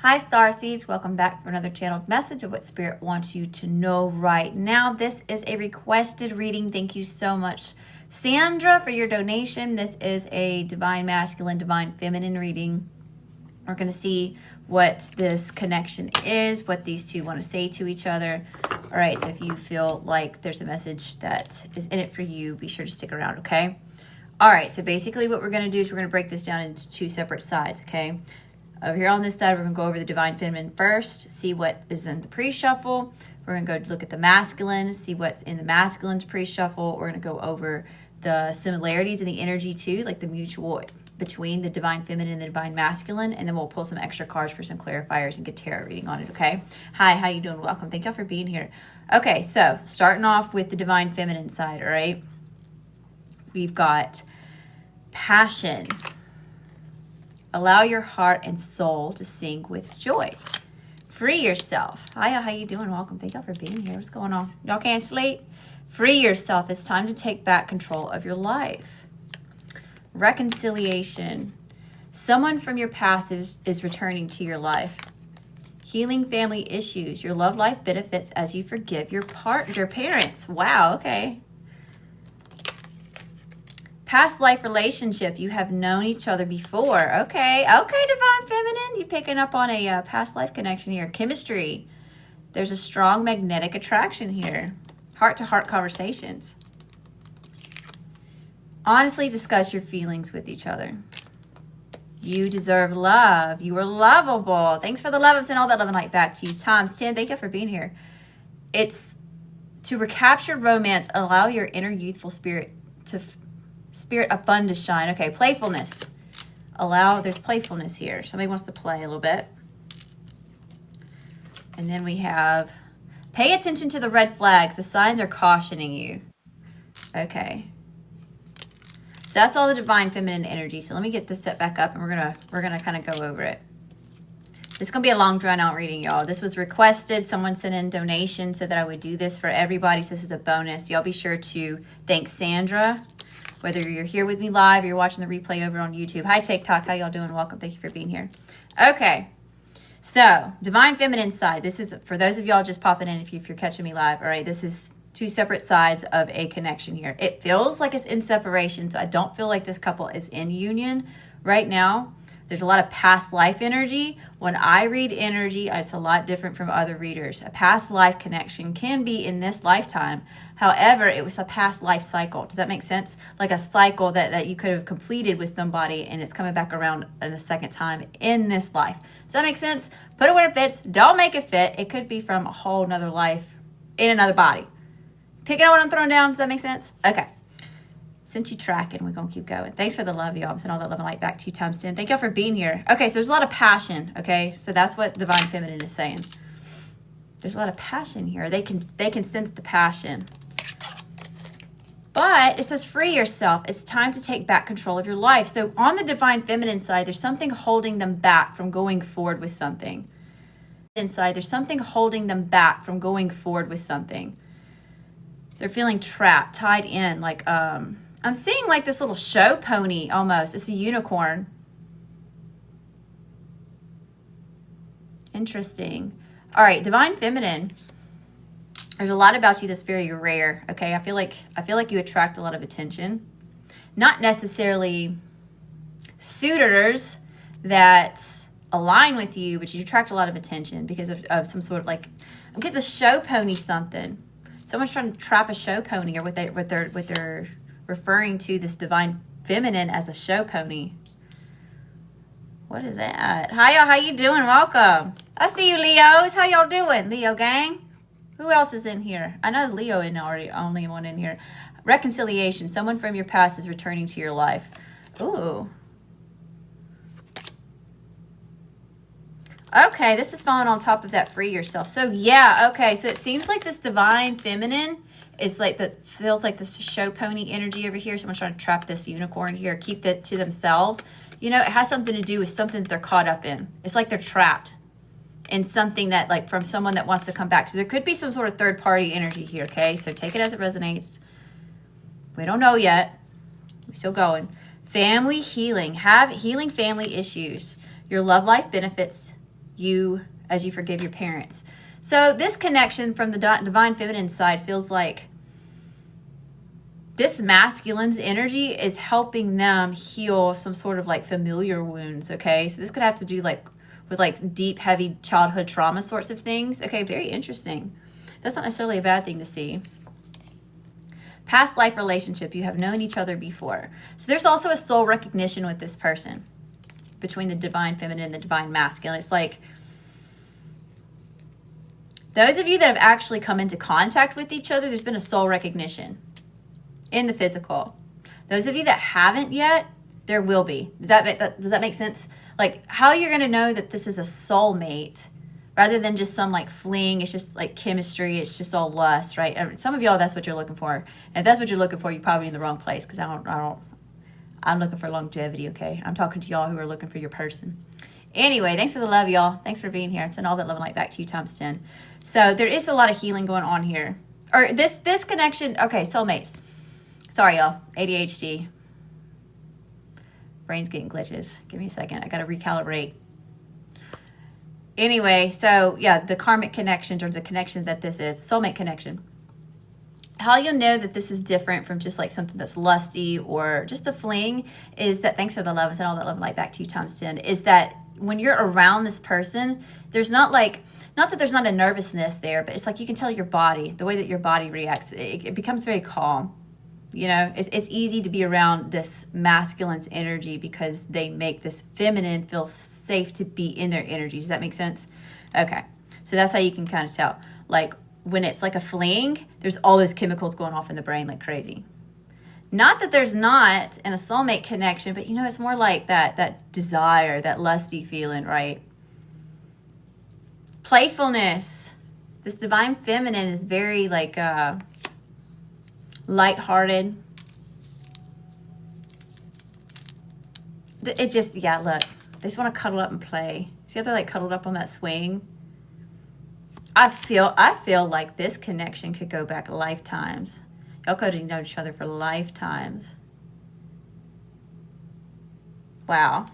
Hi Starseeds, welcome back for another channeled message of what Spirit wants you to know right now. This is a requested reading. Thank you so much, Sandra, for your donation. This is a Divine Masculine, Divine Feminine reading. We're going to see what this connection is, what these two want to say to each other. All right, so if you feel like there's a message that is in it for you, be sure to stick around, okay? All right, so basically what we're going to do is we're going to break this down into two separate sides, okay? Over here on this side, we're going to go over the Divine Feminine first, see what is in the pre-shuffle. We're going to go look at the masculine, see what's in the masculine's pre-shuffle. We're going to go over the similarities in the energy too, like the mutual between the Divine Feminine and the Divine Masculine, and then we'll pull some extra cards for some clarifiers and get tarot reading on it, okay? Hi, how you doing? Welcome. Thank y'all for being here. Okay, so starting off with the Divine Feminine side, all right? We've got passion. Allow your heart and soul to sing with joy. Free yourself. Hiya, how you doing? Welcome. Thank y'all for being here. What's going on? Y'all can't sleep? Free yourself. It's time to take back control of your life. Reconciliation. Someone from your past is returning to your life. Healing family issues. Your love life benefits as you forgive your parents. Wow, okay. Past life relationship, you have known each other before. Okay, Divine Feminine, you picking up on a past life connection here. Chemistry, there's a strong magnetic attraction here. Heart-to-heart conversations. Honestly discuss your feelings with each other. You deserve love. You are lovable. Thanks for the love. I'm sending all that love and light back to you. Times 10, thank you for being here. It's to recapture romance, allow your inner youthful spirit of fun to shine. Okay, playfulness. There's playfulness here. Somebody wants to play a little bit. And then we have, pay attention to the red flags. The signs are cautioning you. Okay. So that's all the Divine Feminine energy. So let me get this set back up and we're gonna kind of go over it. This is gonna be a long drawn out reading, y'all. This was requested. Someone sent in donation so that I would do this for everybody. So this is a bonus. Y'all be sure to thank Sandra. Whether you're here with me live or you're watching the replay over on YouTube. Hi, TikTok. How y'all doing? Welcome. Thank you for being here. Okay. So, Divine Feminine side. This is, for those of y'all just popping in, if you're catching me live. All right. This is two separate sides of a connection here. It feels like it's in separation. So, I don't feel like this couple is in union right now. There's a lot of past life energy. When I read energy, it's a lot different from other readers. A past life connection can be in this lifetime. However, it was a past life cycle. Does that make sense? Like a cycle that you could have completed with somebody and it's coming back around in a second time in this life. Does that make sense? Put it where it fits. Don't make it fit. It could be from a whole nother life in another body. Picking out what I'm throwing down. Does that make sense? Okay. Since you tracking, we're going to keep going. Thanks for the love, y'all. I'm sending all that love and light back to you times 10. Thank y'all for being here. Okay, so there's a lot of passion, okay? So that's what Divine Feminine is saying. There's a lot of passion here. They can sense the passion. But it says free yourself. It's time to take back control of your life. So on the Divine Feminine side, there's something holding them back from going forward with something. Inside, there's something holding them back from going forward with something. They're feeling trapped, tied in, like, I'm seeing like this little show pony almost. It's a unicorn. Interesting. All right, Divine Feminine. There's a lot about you that's very rare. Okay, I feel like you attract a lot of attention. Not necessarily suitors that align with you, but you attract a lot of attention because of some sort of like, I'm getting this show pony something. Someone's trying to trap a show pony, or what they're referring to this Divine Feminine as a show pony. What is that? Hi, y'all. How you doing? Welcome. I see you, Leos. How y'all doing, Leo gang? Who else is in here? I know Leo is already only one in here. Reconciliation. Someone from your past is returning to your life. Ooh. Okay, this is falling on top of that free yourself. So yeah, okay. So it seems like this Divine Feminine is like that, feels like this show pony energy over here. Someone's trying to trap this unicorn here, keep it to themselves. You know, it has something to do with something that they're caught up in. It's like they're trapped in something that, like, from someone that wants to come back. So there could be some sort of third party energy here, okay? So take it as it resonates. We don't know yet. We're still going. Family healing. Have healing family issues. Your love life benefits you as you forgive your parents. So this connection from the divine feminine side feels like this masculine's energy is helping them heal some sort of like familiar wounds, okay? So this could have to do like with like deep, heavy childhood trauma sorts of things. Okay, very interesting. That's not necessarily a bad thing to see. Past life relationship, you have known each other before. So there's also a soul recognition with this person between the divine feminine and the divine masculine. It's like those of you that have actually come into contact with each other, there's been a soul recognition in the physical. Those of you that haven't yet, there will be. Does that make sense? Like how you're going to know that this is a soulmate rather than just some like fling. It's just like chemistry. It's just all lust, right? And some of y'all, that's what you're looking for. And if that's what you're looking for, you're probably in the wrong place, because I'm looking for longevity, okay? I'm talking to y'all who are looking for your person. Anyway, thanks for the love, y'all. Thanks for being here. Send all that love and light back to you times 10. So there is a lot of healing going on here. Or this connection, okay, soulmates. Sorry, y'all. ADHD. Brain's getting glitches. Give me a second. I got to recalibrate. Anyway, so yeah, the karmic connections, or the connection that this is, soulmate connection. How you'll know that this is different from just like something that's lusty or just a fling is that, thanks for the love and send all that love and light back to you times 10, is that when you're around this person, there's not that there's not a nervousness there, but it's like you can tell your body, the way that your body reacts, it becomes very calm. You know, it's easy to be around this masculine's energy because they make this feminine feel safe to be in their energy. Does that make sense? Okay. So that's how you can kind of tell. Like when it's like a fling, there's all those chemicals going off in the brain like crazy. Not that there's not in a soulmate connection, but you know, it's more like that desire, that lusty feeling, right? Playfulness. This divine feminine is very like lighthearted. It just, yeah, look, they just want to cuddle up and play. See how they're like cuddled up on that swing? I feel like this connection could go back lifetimes. Y'all could have known each other for lifetimes. Wow.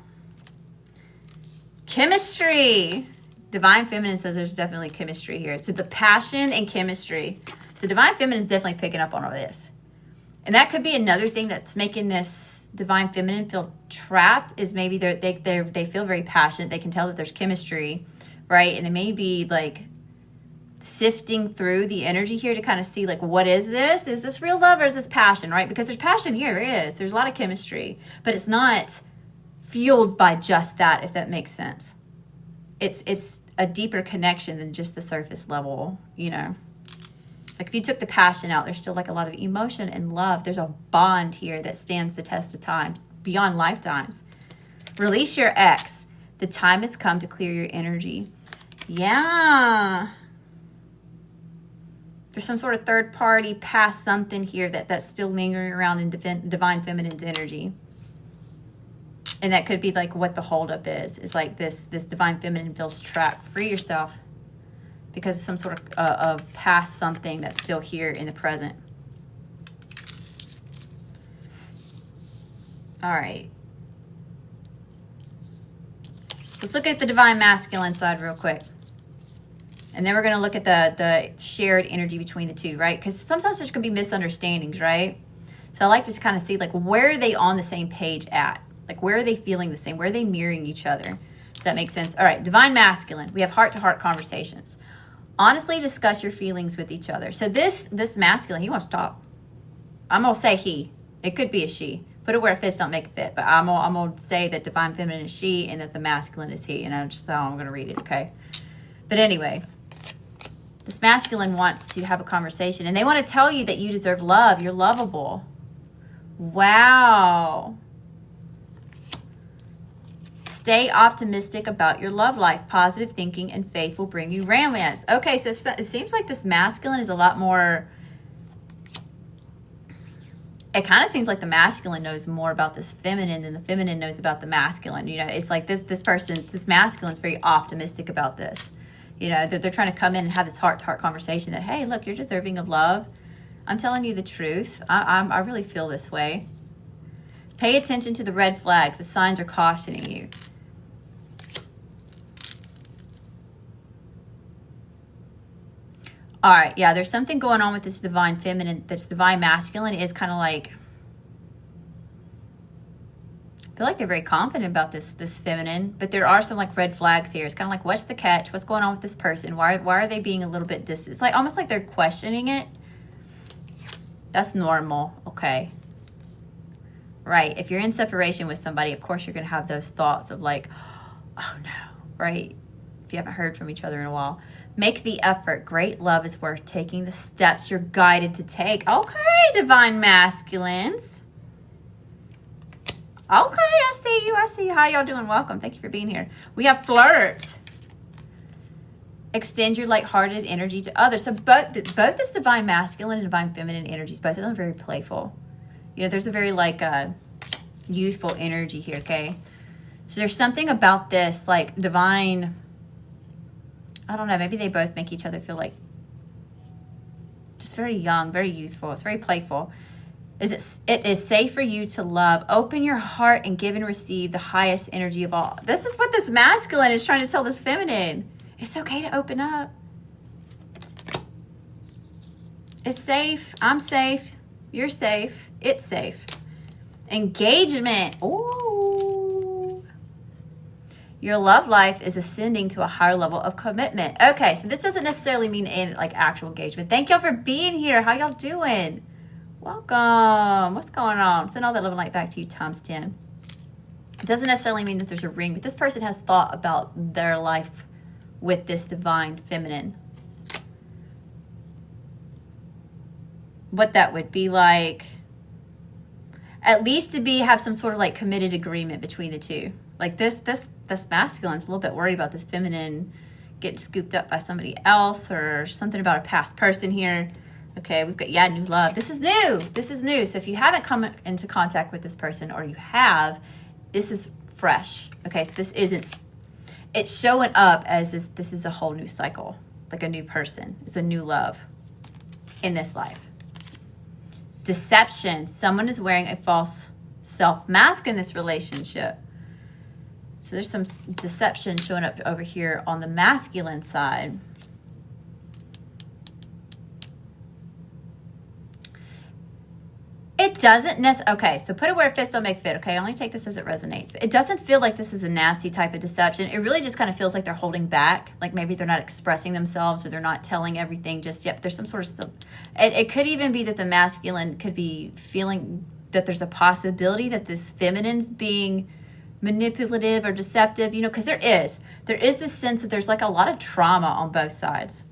Chemistry. Divine feminine says there's definitely chemistry here. So the passion and chemistry. So divine feminine is definitely picking up on all this. And that could be another thing that's making this divine feminine feel trapped, is maybe they feel very passionate. They can tell that there's chemistry, right? And they may be like sifting through the energy here to kind of see like, what is this? Is this real love or is this passion, right? Because there's passion here, there is. There's a lot of chemistry, but it's not fueled by just that, if that makes sense. It's a deeper connection than just the surface level, you know. Like if you took the passion out, there's still like a lot of emotion and love. There's a bond here that stands the test of time, beyond lifetimes. Release your ex. The time has come to clear your energy. Yeah. There's some sort of third party past something here that's still lingering around in divine feminine's energy. And that could be like what the holdup is. It's like this divine feminine feels trapped. Free yourself. Because of some sort of past something that's still here in the present. All right. Let's look at the divine masculine side real quick. And then we're going to look at the shared energy between the two, right? Because sometimes there's going to be misunderstandings, right? So I like to kind of see, like, where are they on the same page at? Like, where are they feeling the same? Where are they mirroring each other? Does that make sense? All right, divine masculine. We have heart-to-heart conversations. Honestly discuss your feelings with each other. So this masculine, he wants to talk. I'm going to say he. It could be a she. Put it where it fits, don't make it fit. But I'm going to say that divine feminine is she and that the masculine is he. And that's just how I'm going to read it, okay? But anyway, this masculine wants to have a conversation. And they want to tell you that you deserve love. You're lovable. Wow. Stay optimistic about your love life. Positive thinking and faith will bring you romance. Okay, so it seems like this masculine is a lot more... It kind of seems like the masculine knows more about this feminine than the feminine knows about the masculine. You know, it's like this masculine is very optimistic about this. You know, they're trying to come in and have this heart-to-heart conversation that, hey, look, you're deserving of love. I'm telling you the truth. I really feel this way. Pay attention to the red flags. The signs are cautioning you. All right, yeah, there's something going on with this divine feminine. This divine masculine is kind of like, I feel like they're very confident about this feminine, but there are some like red flags here. It's kind of like, what's the catch? What's going on with this person? Why are they being a little bit it's like almost like they're questioning it. That's normal, okay? Right, if you're in separation with somebody, of course you're going to have those thoughts of like, oh no, right? If you haven't heard from each other in a while. Make the effort. Great love is worth taking the steps you're guided to take. Okay, divine masculines. Okay, I see you. I see you. How y'all doing? Welcome. Thank you for being here. We have flirt. Extend your lighthearted energy to others. So both this divine masculine and divine feminine energies, both of them are very playful. You know, there's a very like youthful energy here, okay? So there's something about this like divine, I don't know, maybe they both make each other feel like just very young, very youthful. It's very playful. It is safe for you to love. Open your heart and give and receive the highest energy of all. This is what this masculine is trying to tell this feminine. It's okay to open up. It's safe. I'm safe. You're safe. It's safe. Engagement. Ooh. Your love life is ascending to a higher level of commitment. Okay, so this doesn't necessarily mean in like actual engagement. Thank y'all for being here. How y'all doing? Welcome. What's going on? Send all that love and light back to you times 10. It doesn't necessarily mean that there's a ring, but this person has thought about their life with this divine feminine. What that would be like. At least to have some sort of like committed agreement between the two. Like this masculine's a little bit worried about this feminine getting scooped up by somebody else or something about a past person here. Okay, we've got, yeah, new love. This is new. This is new. So if you haven't come into contact with this person or you have, this is fresh. Okay, so this isn't, it's showing up as this is a whole new cycle, like a new person. It's a new love in this life. Deception. Someone is wearing a false self-mask in this relationship. So there's some deception showing up over here on the masculine side. It doesn't necessarily, okay, so put it where it fits, don't make fit, okay? Only take this as it resonates. But it doesn't feel like this is a nasty type of deception. It really just kind of feels like they're holding back. Like maybe they're not expressing themselves or they're not telling everything just yet. But there's some sort of, it could even be that the masculine could be feeling that there's a possibility that this feminine's being manipulative or deceptive, you know, because there is this sense that there's like a lot of trauma on both sides.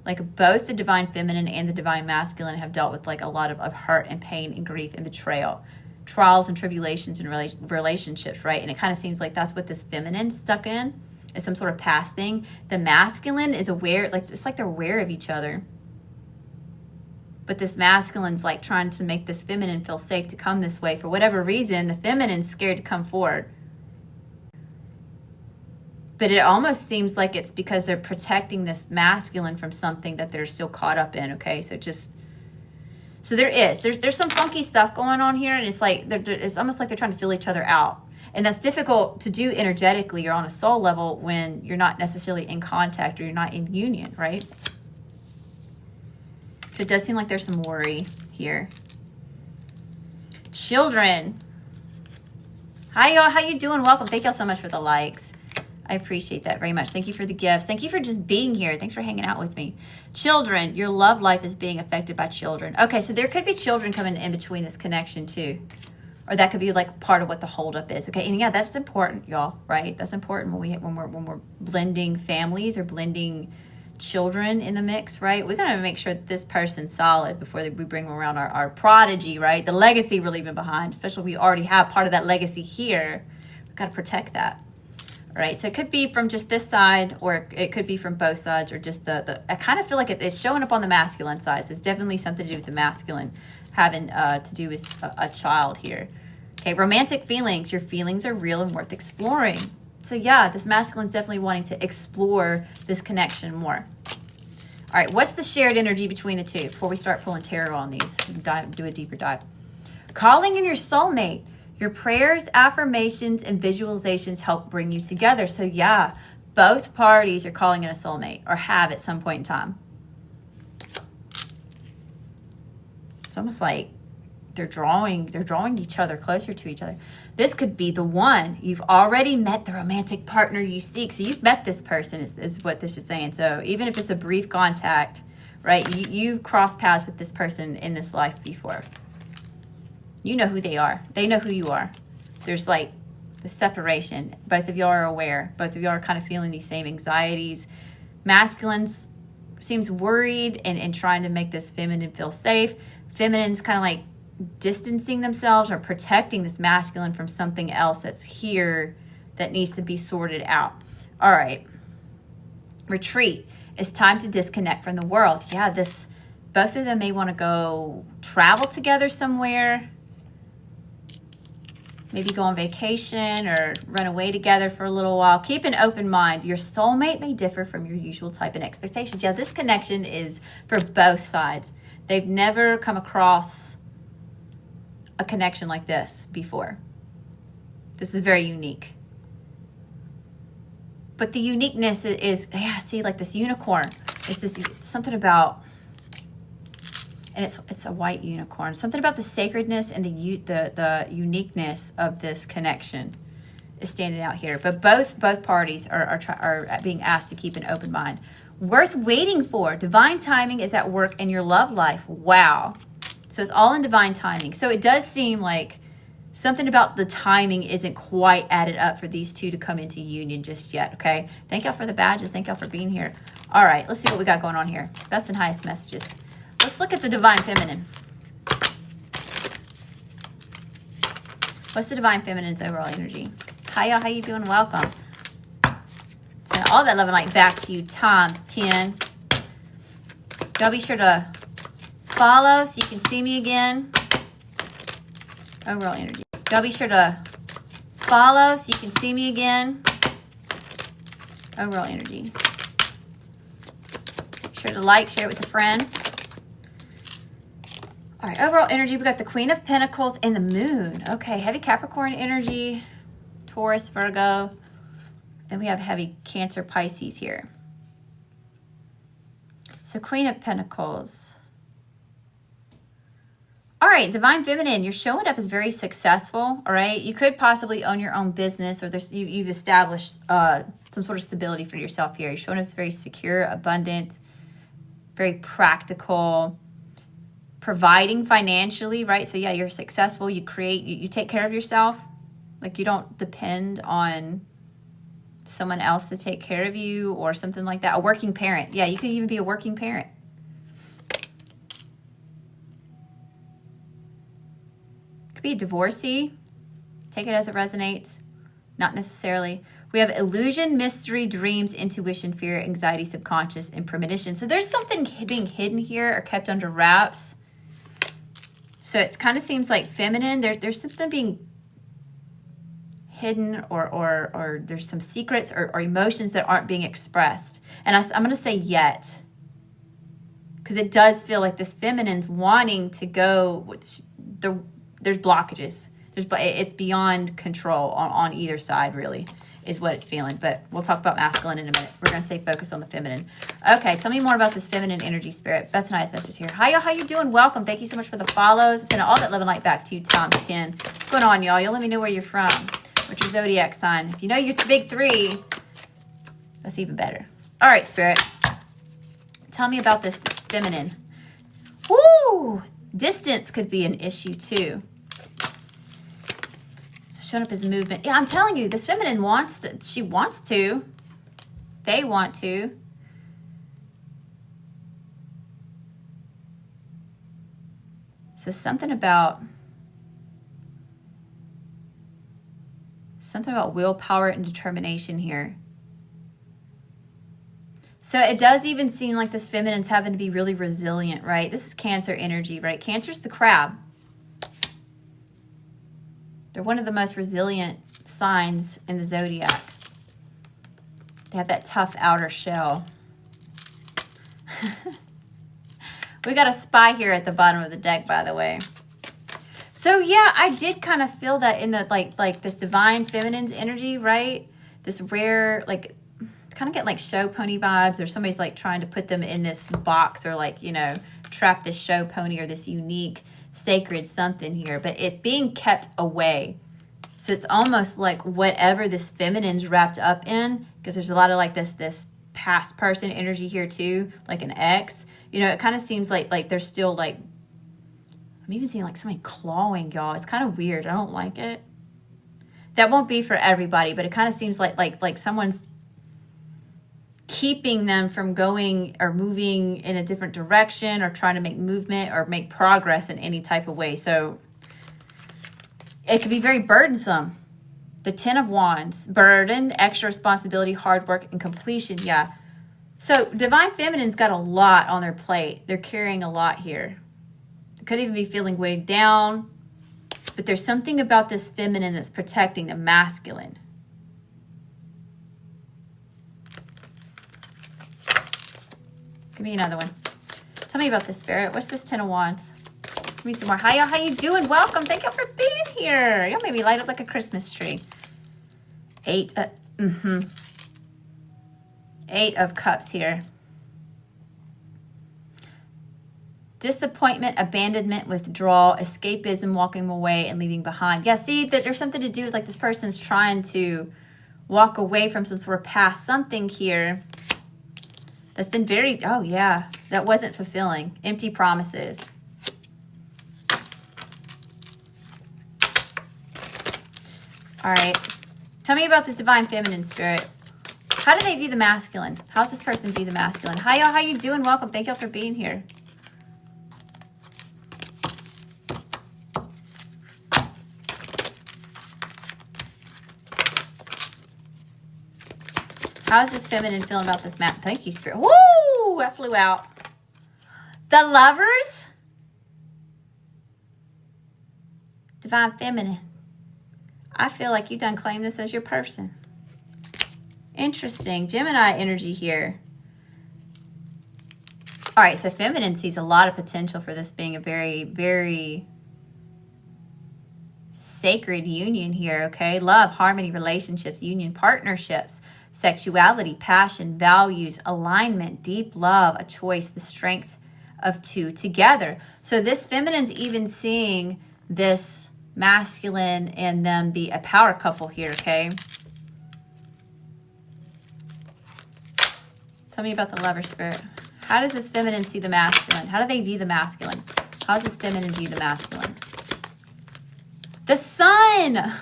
Like both the divine feminine and the divine masculine have dealt with like a lot of hurt and pain and grief and betrayal, trials and tribulations in relationships, right? And it kind of seems like that's what this feminine's stuck in, is some sort of past thing. The masculine is aware, like it's like they're aware of each other. But this masculine's like trying to make this feminine feel safe to come this way. For whatever reason, the feminine's scared to come forward. But it almost seems like it's because they're protecting this masculine from something that they're still caught up in, okay? So there's some funky stuff going on here, and it's like, it's almost like they're trying to feel each other out. And that's difficult to do energetically or on a soul level when you're not necessarily in contact or you're not in union, right? So it does seem like there's some worry here. Children. Hi, y'all. How you doing? Welcome. Thank y'all so much for the likes. I appreciate that very much. Thank you for the gifts. Thank you for just being here. Thanks for hanging out with me. Children, your love life is being affected by children. Okay, so there could be children coming in between this connection too. Or that could be like part of what the holdup is. Okay, and yeah, that's important, y'all, right? That's important when we're blending families or blending children in the mix, right? We gotta make sure that this person's solid before we bring around our prodigy, right? The legacy we're leaving behind, especially if we already have part of that legacy here. We've got to protect that. Right, so it could be from just this side, or it could be from both sides, or just I kind of feel like it's showing up on the masculine side. So it's definitely something to do with the masculine having to do with a child here. Okay, romantic feelings. Your feelings are real and worth exploring. So yeah, this masculine is definitely wanting to explore this connection more. All right, what's the shared energy between the two before we start pulling tarot on these? Do a deeper dive. Calling in your soulmate. Your prayers, affirmations, and visualizations help bring you together. So yeah, both parties are calling in a soulmate or have at some point in time. It's almost like they're drawing each other closer to each other. This could be the one. You've already met the romantic partner you seek. So you've met this person is what this is saying. So even if it's a brief contact, right, you've crossed paths with this person in this life before. You know who they are. They know who you are. There's like the separation. Both of y'all are aware. Both of y'all are kind of feeling these same anxieties. Masculine seems worried and trying to make this feminine feel safe. Feminine's kind of like distancing themselves or protecting this masculine from something else that's here that needs to be sorted out. All right. Retreat. It's time to disconnect from the world. Yeah, both of them may want to go travel together somewhere. Maybe go on vacation or run away together for a little while. Keep an open mind. Your soulmate may differ from your usual type and expectations. Yeah, this connection is for both sides. They've never come across a connection like this before. This is very unique. But the uniqueness is yeah, see, like this unicorn. It's something about, and it's a white unicorn. Something about the sacredness and the uniqueness of this connection is standing out here. But both parties are being asked to keep an open mind. Worth waiting for. Divine timing is at work in your love life. Wow. So it's all in divine timing. So it does seem like something about the timing isn't quite added up for these two to come into union just yet, okay? Thank y'all for the badges. Thank y'all for being here. All right, let's see what we got going on here. Best and highest messages. Let's look at the divine feminine. What's the divine feminine's overall energy? Hi, y'all. How you doing? Welcome. Send all that love and light back to you times 10. Y'all be sure to follow so you can see me again. Overall energy. Y'all be sure to follow so you can see me again. Overall energy. Be sure to like, share it with a friend. All right, overall energy, we got the Queen of Pentacles and the Moon. Okay, heavy Capricorn energy, Taurus, Virgo. Then we have heavy Cancer, Pisces here. So Queen of Pentacles. All right, divine feminine, you're showing up as very successful, all right? You could possibly own your own business, or you've established some sort of stability for yourself here. You're showing up as very secure, abundant, very practical, providing financially, right? So yeah, you're successful. You create, you take care of yourself. Like you don't depend on someone else to take care of you or something like that. A working parent. Yeah, you could even be a working parent. Could be a divorcee. Take it as it resonates. Not necessarily. We have illusion, mystery, dreams, intuition, fear, anxiety, subconscious, and premonition. So there's something being hidden here or kept under wraps. So it kind of seems like feminine. There's something being hidden or there's some secrets or emotions that aren't being expressed. And I'm going to say yet. Because it does feel like this feminine's wanting to go. There's blockages. It's beyond control on either side, really, is what it's feeling. But we'll talk about masculine in a minute. We're going to stay focused on the feminine. Okay, tell me more about this feminine energy, spirit. Best and highest messages here. Hi, y'all. How you doing? Welcome. Thank you so much for the follows. I'm sending all that love and light back to you times 10. What's going on, y'all? Y'all let me know where you're from. What's your zodiac sign? If you know your big three, that's even better. All right, spirit. Tell me about this feminine. Woo! Distance could be an issue, too. Showing up as movement. Yeah, I'm telling you, this feminine wants to. She wants to. They want to. So something about willpower and determination here. So it does even seem like this feminine's having to be really resilient, right? This is Cancer energy, right? Cancer's the crab. They're one of the most resilient signs in the zodiac. They have that tough outer shell. We got a spy here at the bottom of the deck, by the way. So yeah, I did kind of feel that in the like this divine feminine's energy, right? This rare, like, kind of get like show pony vibes, or somebody's like trying to put them in this box, or like, you know, trap this show pony or this unique sacred something here, but it's being kept away. So it's almost like whatever this feminine's wrapped up in, because there's a lot of like this past person energy here too, like an ex. You know, it kind of seems like they're still like, I'm even seeing like somebody clawing, y'all. It's kind of weird. I don't like it. That won't be for everybody, but it kind of seems like someone's keeping them from going or moving in a different direction or trying to make movement or make progress in any type of way. So it can be very burdensome. The 10 of Wands, burden, extra responsibility, hard work, and completion. Yeah. So Divine Feminine's got a lot on their plate. They're carrying a lot here. They could even be feeling weighed down. But there's something about this feminine that's protecting the masculine. Give me another one. Tell me about this, Spirit. What's this 10 of Wands? Give me some more. Hi, y'all. How you doing? Welcome. Thank y'all for being here. Y'all made me light up like a Christmas tree. 8 of Cups here. Disappointment, abandonment, withdrawal, escapism, walking away, and leaving behind. Yeah, see, that there's something to do with like this person's trying to walk away from some sort of past something here that's been very, oh yeah, that wasn't fulfilling. Empty promises. All right. Tell me about this Divine Feminine, Spirit. How do they view the masculine? How's this person view the masculine? Hi, y'all. How you doing? Welcome. Thank y'all for being here. How's this feminine feeling about this map? Thank you, Spirit. Woo! That flew out. The Lovers. Divine Feminine. I feel like you done claimed this as your person. Interesting. Gemini energy here. All right, so feminine sees a lot of potential for this being a very, very sacred union here, okay? Love, harmony, relationships, union, partnerships, sexuality, passion, values, alignment, deep love, a choice, the strength of two together. So this feminine's even seeing this masculine and them be a power couple here, okay? Tell me about the Lover, Spirit. How does this feminine see the masculine? How do they view the masculine? How does this feminine view the masculine? The Sun!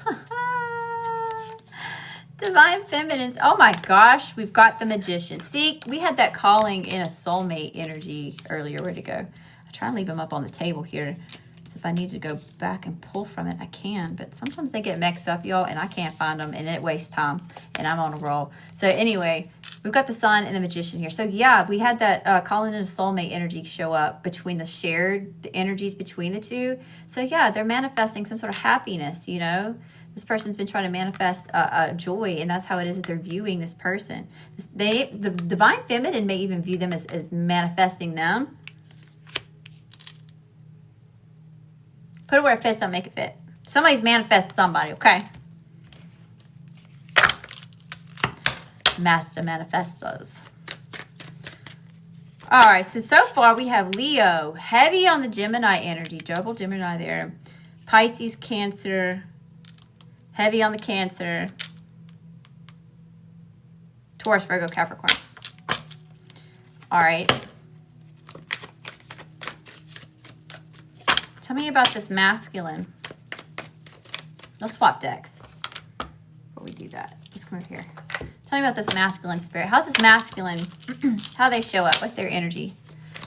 Divine Feminines. Oh my gosh, we've got the Magician. See, we had that calling in a soulmate energy earlier. Where'd it go? I try and leave them up on the table here. So if I need to go back and pull from it, I can. But sometimes they get mixed up, y'all, and I can't find them, and it wastes time, and I'm on a roll. So anyway, we've got the Sun and the Magician here. So yeah, we had that calling in a soulmate energy show up between the energies between the two. So yeah, they're manifesting some sort of happiness, you know. This person's been trying to manifest a joy, and that's how it is that they're viewing this person. The Divine Feminine may even view them as manifesting them. Put it where it fits, don't make it fit. Somebody's manifested somebody, okay? Master manifestos. All right, so far we have Leo, heavy on the Gemini energy, double Gemini there. Pisces, Cancer, heavy on the Cancer. Taurus, Virgo, Capricorn. All right. Tell me about this masculine. Let's swap decks before we do that. Just come over here. Tell me about this masculine, Spirit. How's this masculine? How they show up? What's their energy?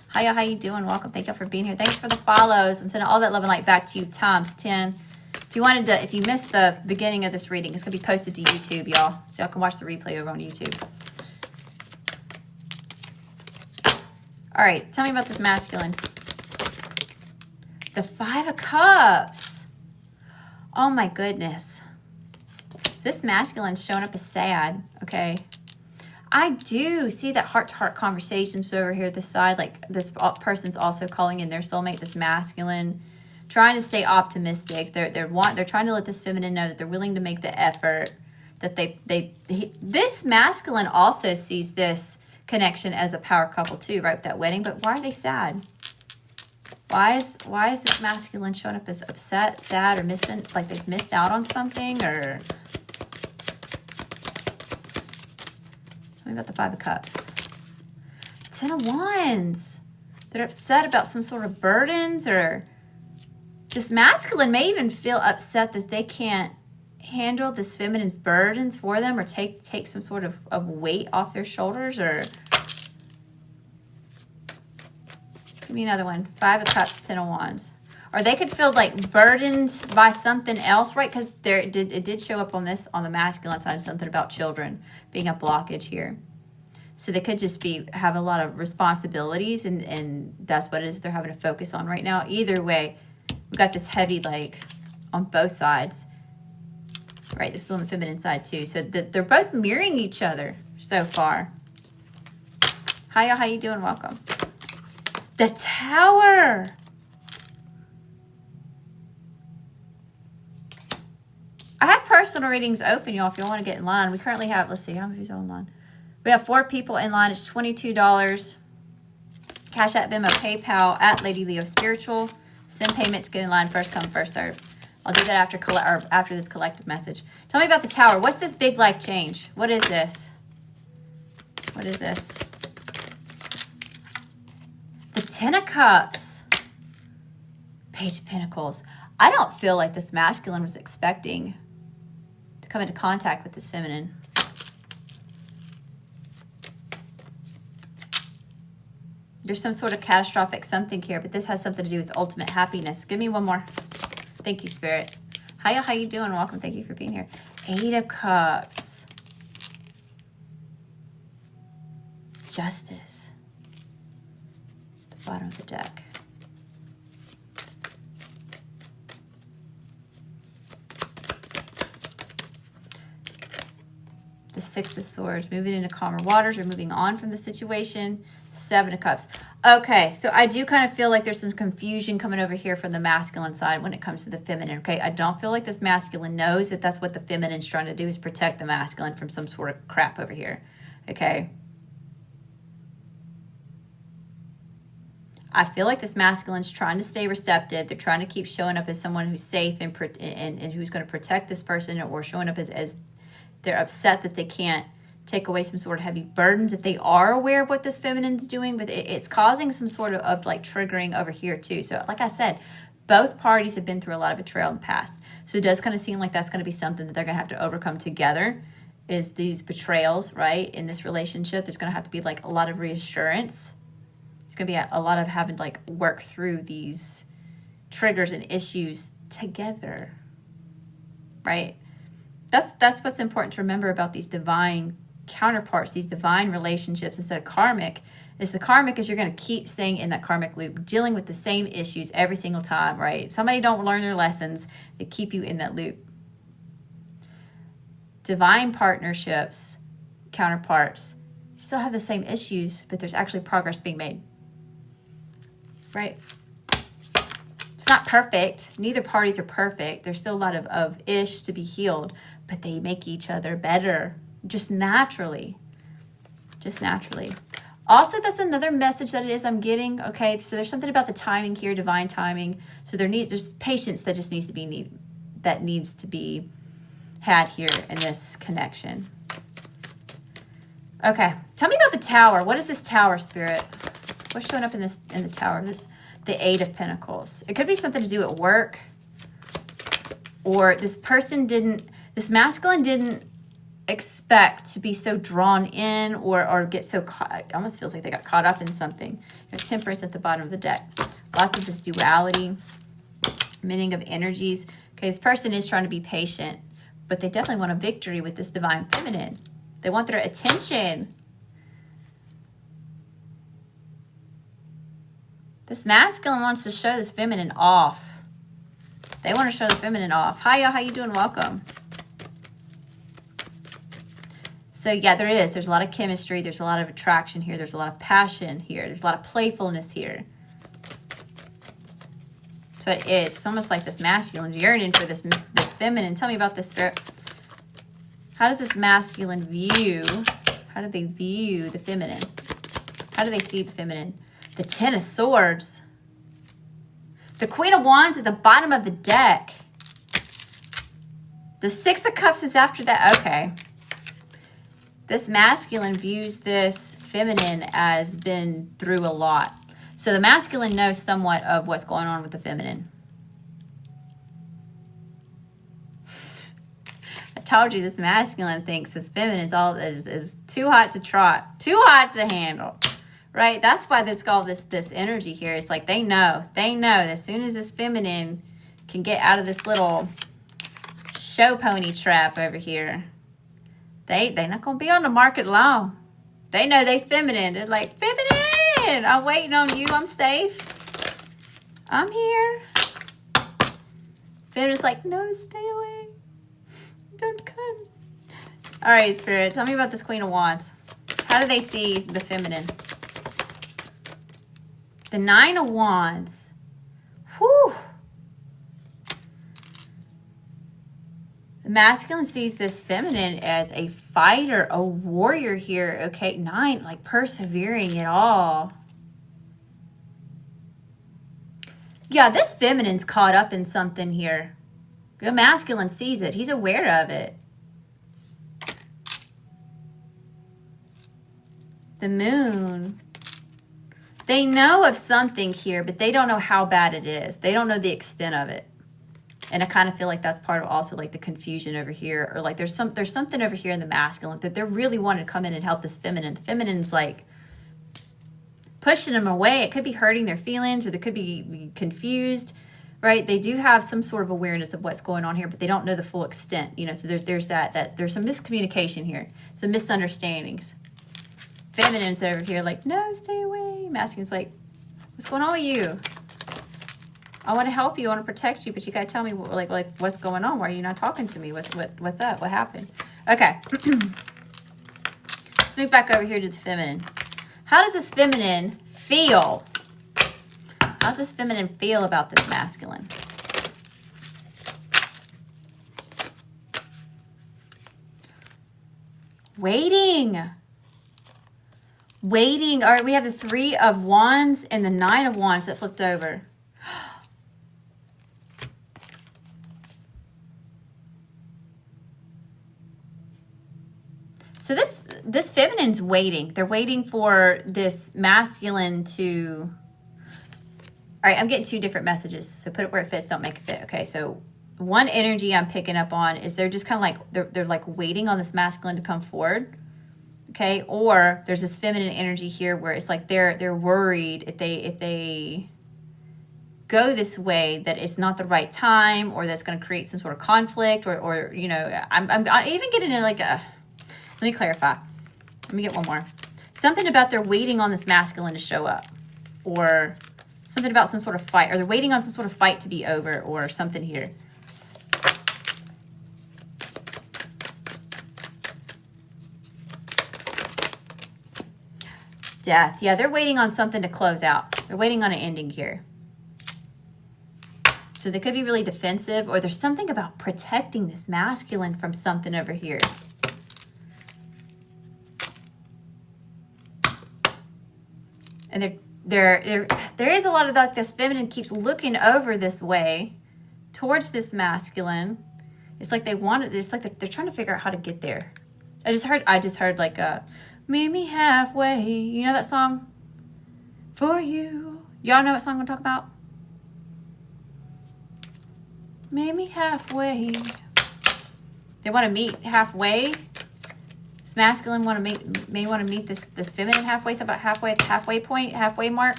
Hi, y'all. How you doing? Welcome. Thank y'all for being here. Thanks for the follows. I'm sending all that love and light back to you times 10. If you missed the beginning of this reading, it's going to be posted to YouTube, y'all. So y'all can watch the replay over on YouTube. All right. Tell me about this masculine. The 5 of Cups. Oh, my goodness. This masculine's showing up as sad, okay? I do see that heart-to-heart conversations over here at this side. Like, this person's also calling in their soulmate, this masculine, trying to stay optimistic. They're trying to let this feminine know that they're willing to make the effort. That this masculine also sees this connection as a power couple too, right? With that wedding. But why are they sad? Why is this masculine showing up as upset, sad, or missing, like they've missed out on something? Or tell me about the Five of Cups. Ten of Wands. They're upset about some sort of burdens, or this masculine may even feel upset that they can't handle this feminine's burdens for them, or take some sort of weight off their shoulders. Or give me another one. Five of Cups, Ten of Wands. Or they could feel like burdened by something else, right? Because it did show up on the masculine side, something about children being a blockage here. So they could just have a lot of responsibilities, and that's what it is they're having to focus on right now. Either way, we've got this heavy, like, on both sides. Right, they're still on the feminine side too. So they're both mirroring each other so far. Hi, y'all. How you doing? Welcome. The Tower. I have personal readings open, y'all, if you want to get in line. We currently have, let's see, how many's online? We have 4 people in line. It's $22. CashApp, Venmo, PayPal, at Lady Leo Spiritual. Send payments, get in line, first come, first serve. I'll do that after this collective message. Tell me about the Tower. What's this big life change? What is this? What is this? The Ten of Cups. Page of Pentacles. I don't feel like this masculine was expecting to come into contact with this feminine. There's some sort of catastrophic something here, but this has something to do with ultimate happiness. Give me one more. Thank you, Spirit. Hiya, how you doing? Welcome. Thank you for being here. 8 of Cups. Justice. The bottom of the deck. The 6 of Swords. Moving into calmer waters or moving on from the situation. 7 of Cups. Okay, so I do kind of feel like there's some confusion coming over here from the masculine side when it comes to the feminine, okay? I don't feel like this masculine knows that that's what the feminine's trying to do, is protect the masculine from some sort of crap over here, okay? I feel like this masculine's trying to stay receptive. They're trying to keep showing up as someone who's safe and who's going to protect this person, or showing up as they're upset that they can't take away some sort of heavy burdens if they are aware of what this feminine's doing, but it's causing some sort of like triggering over here too. So like I said, both parties have been through a lot of betrayal in the past. So it does kind of seem like that's going to be something that they're going to have to overcome together, is these betrayals, right? In this relationship, there's going to have to be like a lot of reassurance. There's going to be a lot of having to like work through these triggers and issues together, right? That's what's important to remember about these divine counterparts, these divine relationships instead of karmic. Is the karmic is you're going to keep staying in that karmic loop, dealing with the same issues every single time, right? Somebody don't learn their lessons, they keep you in that loop. Divine partnerships, counterparts, still have the same issues, but there's actually progress being made, right? It's not perfect. Neither parties are perfect. There's still a lot of ish to be healed, but they make each other better. Just naturally. Also, that's another message that it is I'm getting. Okay, so there's something about the timing here, divine timing. So there's patience that just needs to be had here in this connection. Okay, tell me about the Tower. What is this Tower, Spirit? What's showing up in the Tower? The 8 of Pentacles. It could be something to do at work, or this masculine didn't expect to be so drawn in or get so caught. It almost feels like they got caught up in something. Temperance at the bottom of the deck. Lots of this duality, meaning of energies. Okay, this person is trying to be patient, but they definitely want a victory with this divine feminine. They want their attention. This masculine wants to show this feminine off. They want to show the feminine off. Hi, y'all. How you doing? Welcome. So, yeah, there is. There's a lot of chemistry. There's a lot of attraction here. There's a lot of passion here. There's a lot of playfulness here. So it is. It's almost like this masculine yearning for this feminine. Tell me about this, Spirit. How does this masculine view? How do they view the feminine? How do they see the feminine? The 10 of Swords. The Queen of Wands at the bottom of the deck. The Six of Cups is after that. Okay. This masculine views this feminine as been through a lot. So the masculine knows somewhat of what's going on with the feminine. I told you this masculine thinks this feminine's all is too hot to trot, too hot to handle. Right? That's why it's called this energy here. It's like they know that as soon as this feminine can get out of this little show pony trap over here, they're not gonna be on the market long. They know they feminine. They're like, feminine, I'm waiting on you. I'm safe. I'm here. Feminine's like, no, stay away. Don't come. All right, Spirit, tell me about this Queen of Wands. How do they see the feminine? The Nine of Wands. Whew. The masculine sees this feminine as a fighter, a warrior here. Okay, 9, like persevering it all. Yeah, this feminine's caught up in something here. The masculine sees it. He's aware of it. The Moon. They know of something here, but they don't know how bad it is. They don't know the extent of it. And I kind of feel like that's part of also like the confusion over here. Or like there's something over here in the masculine that they're really wanting to come in and help this feminine. The feminine's like pushing them away. It could be hurting their feelings, or they could be confused, right? They do have some sort of awareness of what's going on here, but they don't know the full extent. You know, so there's that there's some miscommunication here, some misunderstandings. Feminine's over here like, no, stay away. Masculine's like, what's going on with you? I want to help you. I want to protect you, but you got to tell me like what's going on. Why are you not talking to me? What's up? What happened? Okay. Let's move back over here to the feminine. How does this feminine feel? How does this feminine feel about this masculine? Waiting. Waiting. All right, we have the Three of Wands and the Nine of Wands that flipped over. So this feminine's waiting. They're waiting for this masculine to... All right, I'm getting 2 different messages. So put it where it fits, don't make it fit. Okay, so one energy I'm picking up on is they're just kind of like, they're like waiting on this masculine to come forward. Okay, or there's this feminine energy here where it's like they're worried if they go this way that it's not the right time, or that's going to create some sort of conflict, or you know, I'm even getting into like a... Let me clarify. Let me get one more. Something about they're waiting on this masculine to show up, or something about some sort of fight, or they're waiting on some sort of fight to be over, or something here. Death. Yeah, they're waiting on something to close out. They're waiting on an ending here. So they could be really defensive, or there's something about protecting this masculine from something over here. And there is a lot of that. This feminine keeps looking over this way towards this masculine. It's like they want it. It's like they're trying to figure out how to get there. I just heard like meet me halfway. You know that song? For you. Y'all know what song I'm talking about? Meet me halfway. They want to meet halfway. Masculine may want to meet this feminine halfway, so about halfway at the halfway point, halfway mark,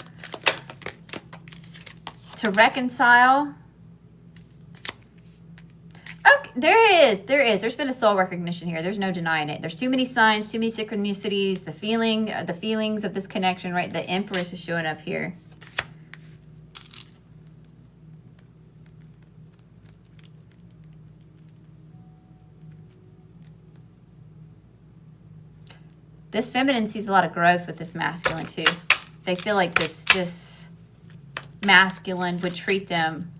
to reconcile. Okay, there's been a soul recognition here. There's no denying it. There's too many signs, too many synchronicities. The feelings of this connection, right? The Empress is showing up here. This feminine sees a lot of growth with this masculine too. They feel like this masculine would treat them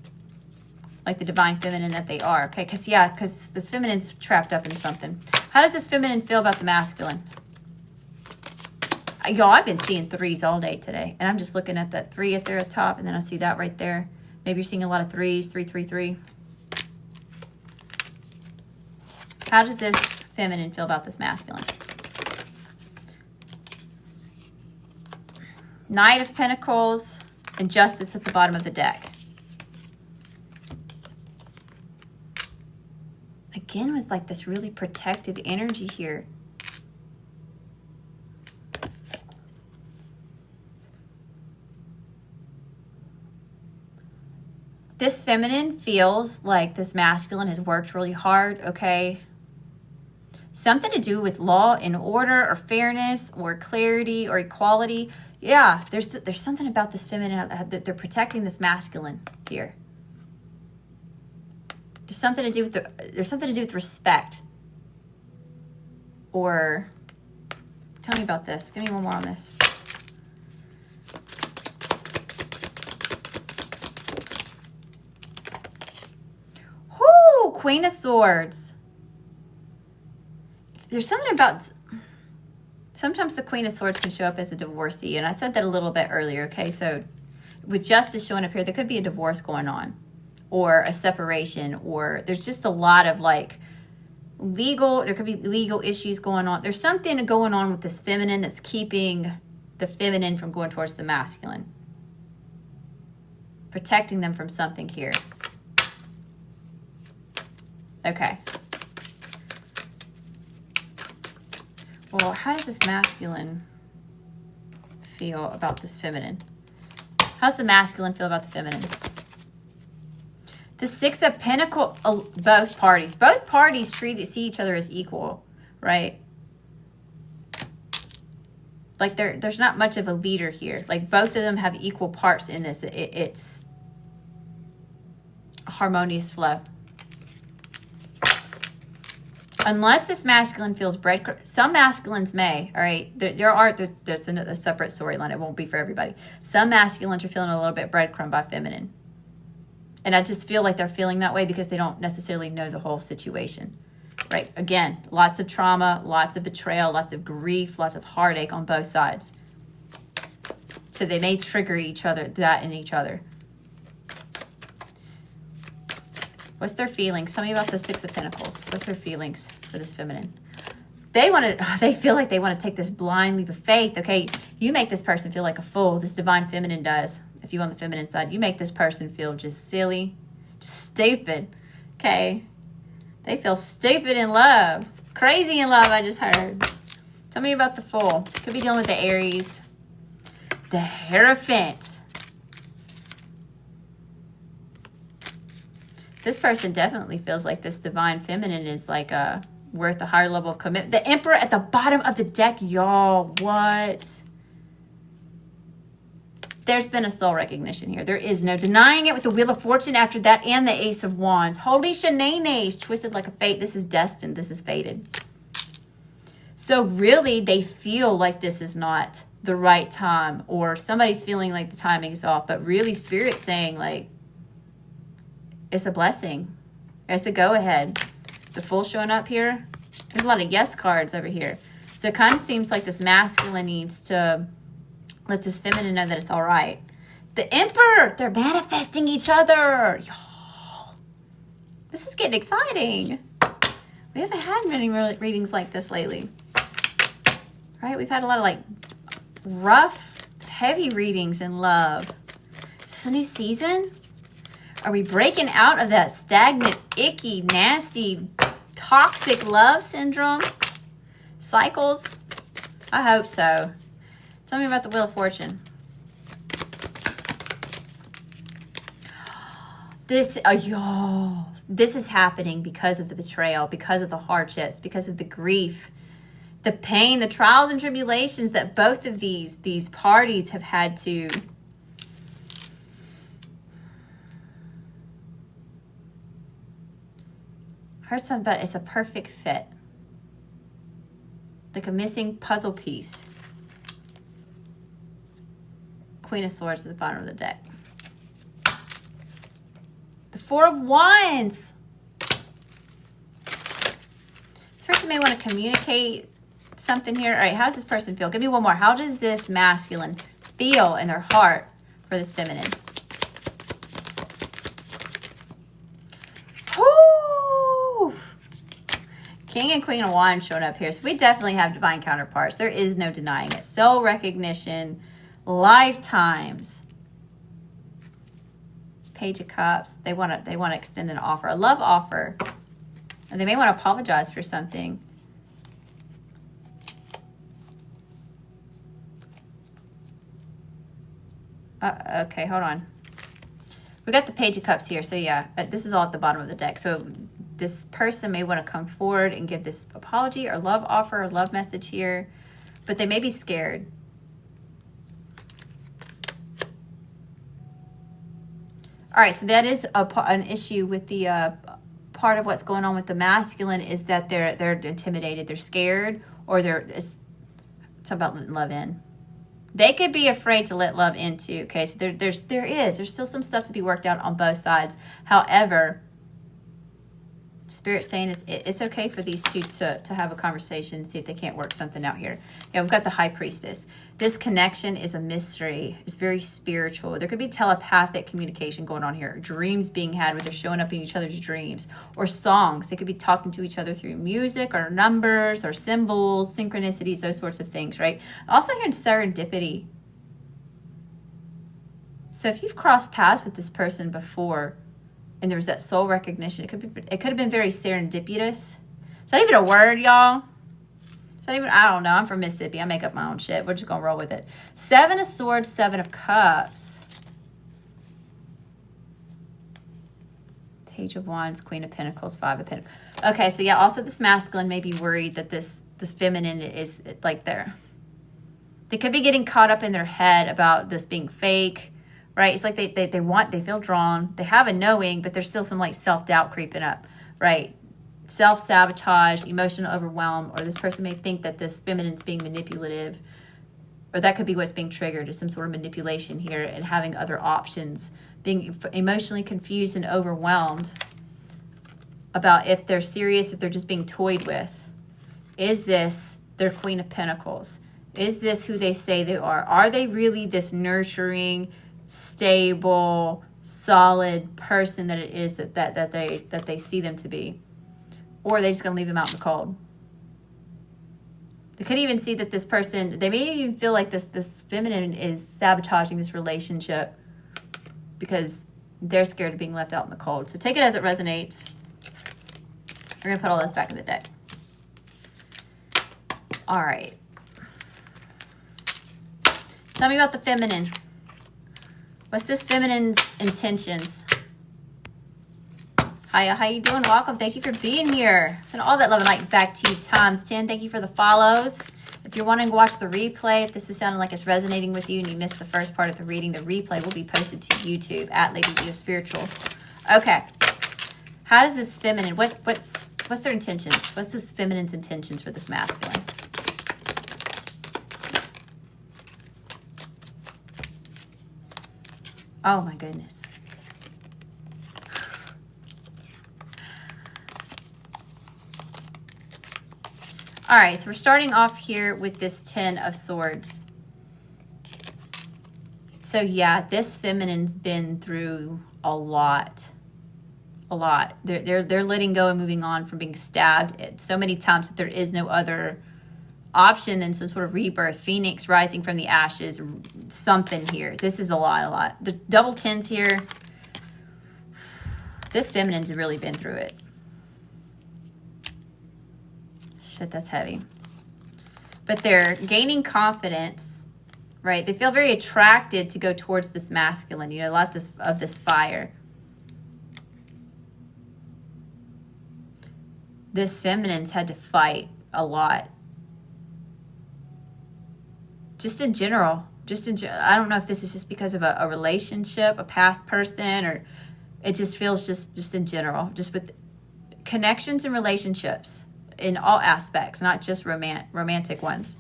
like the divine feminine that they are. Okay, because this feminine's trapped up in something. How does this feminine feel about the masculine? Y'all, I've been seeing 3s all day today. And I'm just looking at that 3 up there at top. And then I see that right there. Maybe you're seeing a lot of threes, 3, 3, 3. How does this feminine feel about this masculine? Knight of Pentacles and Justice at the bottom of the deck. Again, with like this really protective energy here. This feminine feels like this masculine has worked really hard, okay? Something to do with law and order or fairness or clarity or equality. Yeah, there's something about this feminine that they're protecting this masculine here. There's something to do with respect. Or tell me about this. Give me one more on this. Whoo! Queen of Swords. There's something about, sometimes the Queen of Swords can show up as a divorcee, and I said that a little bit earlier, okay? So with Justice showing up here, there could be a divorce going on or a separation, or there's just a lot of like there could be legal issues going on. There's something going on with this feminine that's keeping the feminine from going towards the masculine. Protecting them from something here. Okay. Well, how does this masculine feel about this feminine? How's the masculine feel about the feminine? The Six of Pentacles, both parties see each other as equal, right? Like there's not much of a leader here. Like both of them have equal parts in this. It's a harmonious flow. Unless this masculine feels breadcrumb, some masculines may, all right? There's a separate storyline. It won't be for everybody. Some masculines are feeling a little bit breadcrumb by feminine. And I just feel like they're feeling that way because they don't necessarily know the whole situation, right? Again, lots of trauma, lots of betrayal, lots of grief, lots of heartache on both sides. So they may trigger that in each other. What's their feelings? Tell me about the Six of Pentacles. What's their feelings for this feminine? They feel like they want to take this blind leap of faith. Okay, you make this person feel like a fool. This divine feminine does. If you on the feminine side, you make this person feel just silly, just stupid. Okay, they feel stupid in love, crazy in love. I just heard. Tell me about the Fool. Could be dealing with the Aries, the Hierophant. This person definitely feels like this divine feminine is like worth a higher level of commitment. The Emperor at the bottom of the deck, y'all. What? There's been a soul recognition here. There is no denying it with the Wheel of Fortune after that and the Ace of Wands. Holy shenanigans, twisted like a fate. This is destined. This is fated. So really, they feel like this is not the right time, or somebody's feeling like the timing is off. But really, Spirit's saying like, it's a blessing. It's a go-ahead. The Fool showing up here. There's a lot of yes cards over here. So it kind of seems like this masculine needs to let this feminine know that it's all right. The Emperor, they're manifesting each other. Y'all, this is getting exciting. We haven't had many readings like this lately. Right? We've had a lot of like rough, heavy readings in love. Is this a new season? Are we breaking out of that stagnant, icky, nasty, toxic love syndrome? Cycles? I hope so. Tell me about the Wheel of Fortune. This is happening because of the betrayal, because of the hardships, because of the grief, the pain, the trials and tribulations that both of these parties have had to heard something about it's a perfect fit. Like a missing puzzle piece. Queen of Swords at the bottom of the deck. The Four of Wands. This person may want to communicate something here. All right, how does this person feel? Give me one more. How does this masculine feel in their heart for this feminine? King and Queen of Wands showing up here. So we definitely have divine counterparts. There is no denying it. Soul recognition, lifetimes. Page of Cups. They want to extend an offer, a love offer. And they may want to apologize for something. Okay, hold on. We got the Page of Cups here. So yeah, this is all at the bottom of the deck. So this person may want to come forward and give this apology or love offer or love message here, but they may be scared. All right, so that is an issue with the part of what's going on with the masculine is that they're intimidated, they're scared, or it's about letting love in. They could be afraid to let love in too. Okay, so there's still some stuff to be worked out on both sides. However, Spirit's saying it's okay for these two to have a conversation and see if they can't work something out here. Yeah, we've got the High Priestess. This connection is a mystery. It's very spiritual. There could be telepathic communication going on here. Dreams being had where they're showing up in each other's dreams. Or songs. They could be talking to each other through music or numbers or symbols, synchronicities, those sorts of things, right? Also hearing serendipity. So if you've crossed paths with this person before, and there was that soul recognition, it could have been very serendipitous. Is that even a word, y'all? Is that even, I don't know. I'm from Mississippi. I make up my own shit. We're just going to roll with it. 7 of Swords, 7 of Cups. Page of Wands, Queen of Pentacles, 5 of Pentacles. Okay, so yeah, also this masculine may be worried that this feminine is like they could be getting caught up in their head about this being fake. Right? It's like they feel drawn. They have a knowing, but there's still some like self-doubt creeping up, right? Self-sabotage, emotional overwhelm, or this person may think that this feminine's being manipulative, or that could be what's being triggered is some sort of manipulation here and having other options, being emotionally confused and overwhelmed about if they're serious, if they're just being toyed with. Is this their Queen of Pentacles? Is this who they say they are? Are they really this nurturing, stable, solid person that it is that they see them to be? Or are they just going to leave them out in the cold? They could even see that this person, they may even feel like this feminine is sabotaging this relationship because they're scared of being left out in the cold. So take it as it resonates. We're going to put all this back in the deck. All right. Tell me about the feminine. What's this feminine's intentions? Hiya, how you doing? Welcome. Thank you for being here. Send all that love and light back to you times 10. Thank you for the follows. If you're wanting to watch the replay, if this is sounding like it's resonating with you and you missed the first part of the reading, the replay will be posted to YouTube at Lady D of Spiritual. Okay. How does this feminine, what's their intentions? What's this feminine's intentions for this masculine? Oh my goodness. All right, so we're starting off here with this 10 of Swords. So yeah, this feminine's been through a lot. A lot. They're letting go and moving on from being stabbed so many times that there is no other option than some sort of rebirth, phoenix rising from the ashes, something here. This is a lot. The double 10s here. This feminine's really been through it. Shit, that's heavy. But they're gaining confidence, right? They feel very attracted to go towards this masculine, you know, lots of this fire. This feminine's had to fight a lot. Just in general. I don't know if this is just because of a relationship, a past person, or it just feels just in general. Just with connections and relationships in all aspects, not just romantic ones.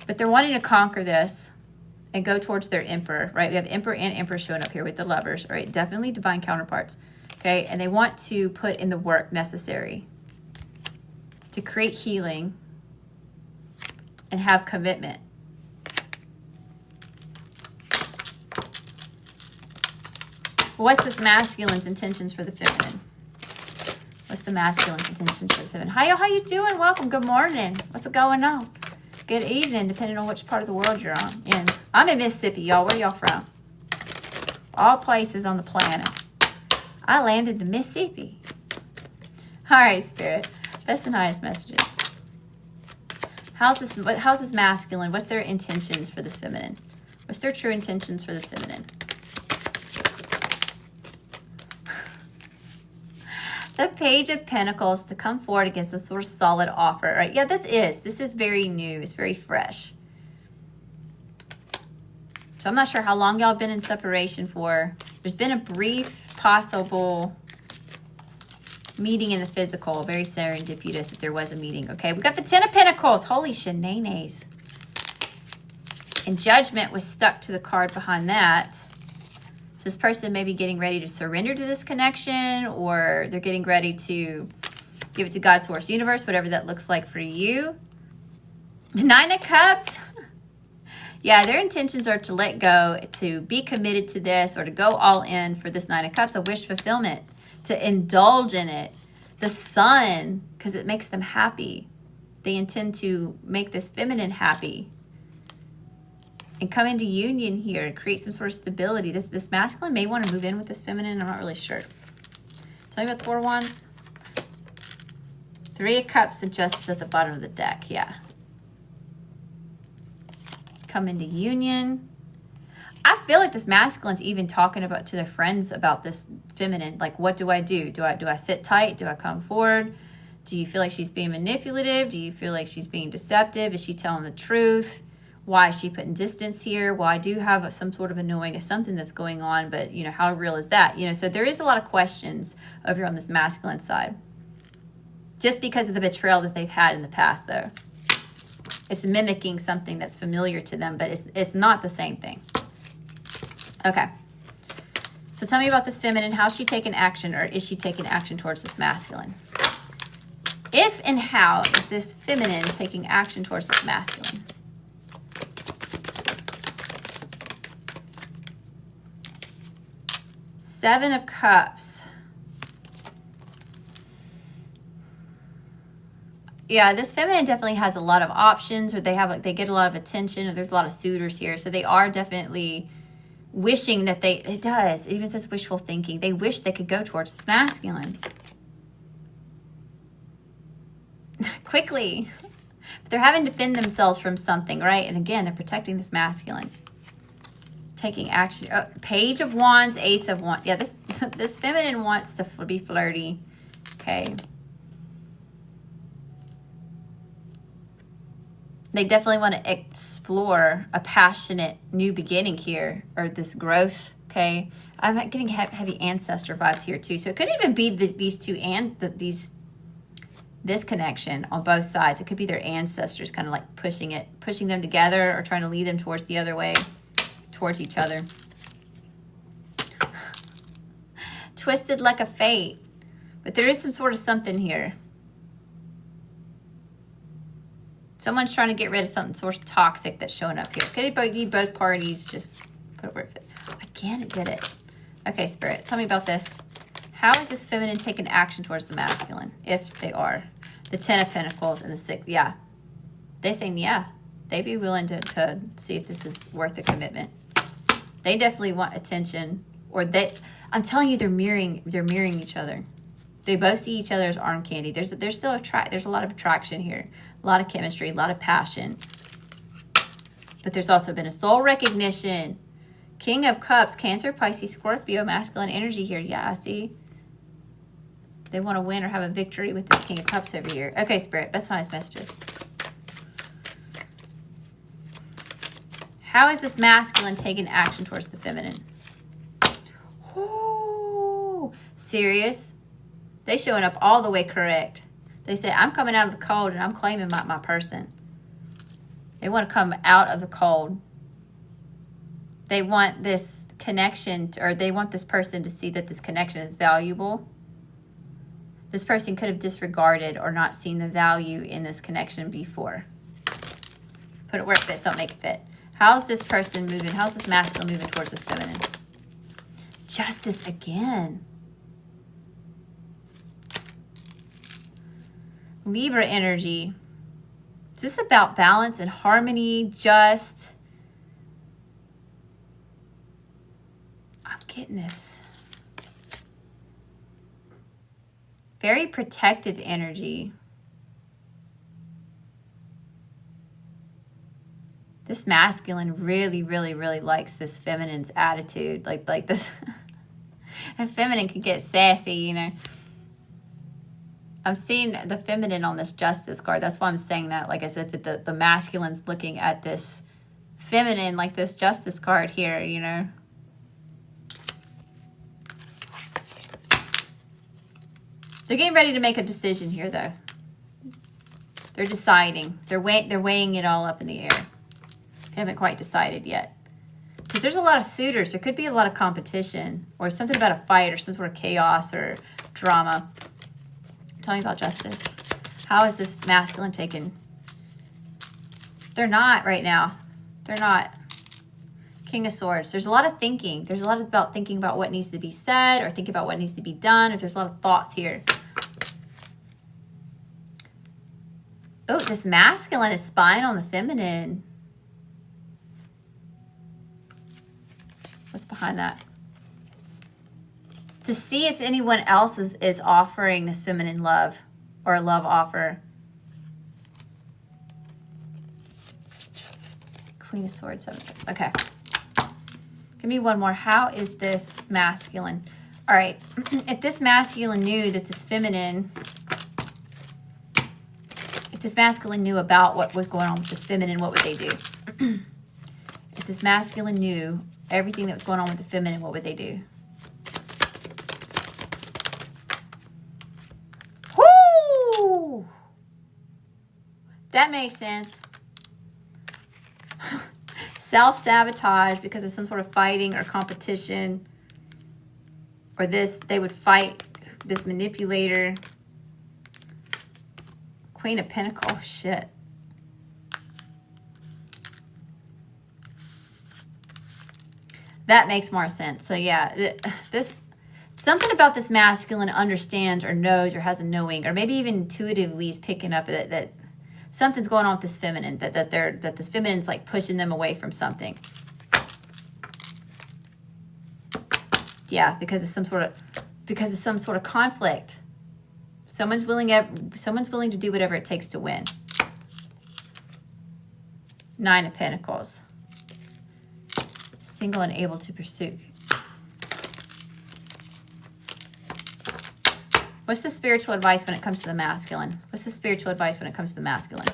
But they're wanting to conquer this and go towards their emperor, right? We have emperor and empress showing up here with the lovers, right? Definitely divine counterparts, okay? And they want to put in the work necessary to create healing and have commitment. What's this masculine's intentions for the feminine? What's the masculine's intentions for the feminine? Hi, how you doing? Welcome. Good morning. What's going on? Good evening, depending on which part of the world you're on. I'm in Mississippi, y'all. Where y'all from? All places on the planet. I landed in Mississippi. All right, Spirit. Best and highest messages. How's this masculine? What's their intentions for this feminine? What's their true intentions for this feminine? The Page of Pentacles to come forward against a sort of solid offer, right? Yeah, this is very new. It's very fresh. So I'm not sure how long y'all have been in separation for. There's been a brief possible meeting in the physical, very serendipitous if there was a meeting. Okay, we got the Ten of Pentacles. Holy shenanigans. And Judgment was stuck to the card behind that. So this person may be getting ready to surrender to this connection, or they're getting ready to give it to God, Source, Universe, whatever that looks like for you. Nine of Cups. Yeah, their intentions are to let go, to be committed to this, or to go all in for this Nine of Cups, a wish fulfillment, to indulge in it. The Sun, because it makes them happy. They intend to make this feminine happy and come into union here and create some sort of stability. This masculine may want to move in with this feminine. I'm not really sure. Tell me about the Four of Wands. Three of Cups and Justice at the bottom of the deck. Yeah. Come into union. I feel like this masculine's even talking about to their friends about this feminine. Like, what do I do? Do I sit tight? Do I come forward? Do you feel like she's being manipulative? Do you feel like she's being deceptive? Is she telling the truth? Why is she putting distance here? Well, I do have some sort of a knowing of something that's going on, but, you know, how real is that? You know, so there is a lot of questions over here on this masculine side. Just because of the betrayal that they've had in the past, though. It's mimicking something that's familiar to them, but it's not the same thing. Okay. So tell me about this feminine. How's she taking action, or is she taking action towards this masculine? If and how is this feminine taking action towards this masculine? Seven of Cups. Yeah, this feminine definitely has a lot of options, or they get a lot of attention, or there's a lot of suitors here. So they are definitely wishing that it does. It even says wishful thinking. They wish they could go towards this masculine. Quickly. But they're having to defend themselves from something, right? And again, they're protecting this masculine. Taking action. Oh, Page of Wands, Ace of Wands. Yeah, this feminine wants to be flirty. Okay. They definitely want to explore a passionate new beginning here, or this growth. Okay. I'm getting heavy ancestor vibes here too. So it could even be these two and this connection on both sides. It could be their ancestors kind of like pushing them together, or trying to lead them towards the other way. Towards each other. Twisted like a fate. But there is some sort of something here. Someone's trying to get rid of something sort of toxic that's showing up here. Could it be both parties? Just put it where it fits. Again, it did it. Okay, Spirit, tell me about this. How is this feminine taking action towards the masculine? If they are. The Ten of Pentacles and the Six. Yeah. They're saying, yeah. They'd be willing to see if this is worth a commitment. They definitely want attention, or I'm telling you, they're mirroring each other. They both see each other as arm candy. There's still there's a lot of attraction here, a lot of chemistry, a lot of passion. But there's also been a soul recognition. King of Cups, Cancer, Pisces, Scorpio, masculine energy here. Yeah, I see. They want to win or have a victory with this King of Cups over here. Okay, Spirit, best and highest messages. How is this masculine taking action towards the feminine? Ooh, serious. They showing up all the way correct. They say, I'm coming out of the cold and I'm claiming my person. They want to come out of the cold. They want this connection, or they want this person to see that this connection is valuable. This person could have disregarded or not seen the value in this connection before. Put it where it fits, don't make it fit. How's this person moving? How's this masculine moving towards this feminine? Justice again. Libra energy. Is this about balance and harmony? Just, I'm getting this. Very protective energy. This masculine really, really, really likes this feminine's attitude. Like this, a feminine could get sassy, you know. I'm seeing the feminine on this justice card. That's why I'm saying that. Like I said, that the masculine's looking at this feminine, like this justice card here, you know. They're getting ready to make a decision here, though. They're deciding. They're weighing it all up in the air. They haven't quite decided yet. Because there's a lot of suitors. There could be a lot of competition. Or something about a fight or some sort of chaos or drama. Tell me about justice. How is this masculine taken? They're not right now. They're not. King of Swords. There's a lot of thinking. There's a lot about thinking about what needs to be said or thinking about what needs to be done. Or there's a lot of thoughts here. Oh, this masculine is spying on the feminine. What's behind that? To see if anyone else is offering this feminine love or a love offer. Queen of Swords. Okay. Give me one more. How is this masculine? All right. If this masculine knew that this feminine... If this masculine knew about what was going on with this feminine, what would they do? If this masculine knew everything that was going on with the feminine, what would they do? Woo! That makes sense. Self-sabotage because of some sort of fighting or competition. Or this, they would fight this manipulator. Queen of Pentacles. Oh, shit. That makes more sense. So, yeah, this something about this masculine understands or knows or has a knowing or maybe even intuitively is picking up that something's going on with this feminine, that this feminine's like pushing them away from something. Yeah, because of some sort of conflict. Someone's willing to do whatever it takes to win. 9 of Pentacles. Single and able to pursue. What's the spiritual advice when it comes to the masculine? What's the spiritual advice when it comes to the masculine?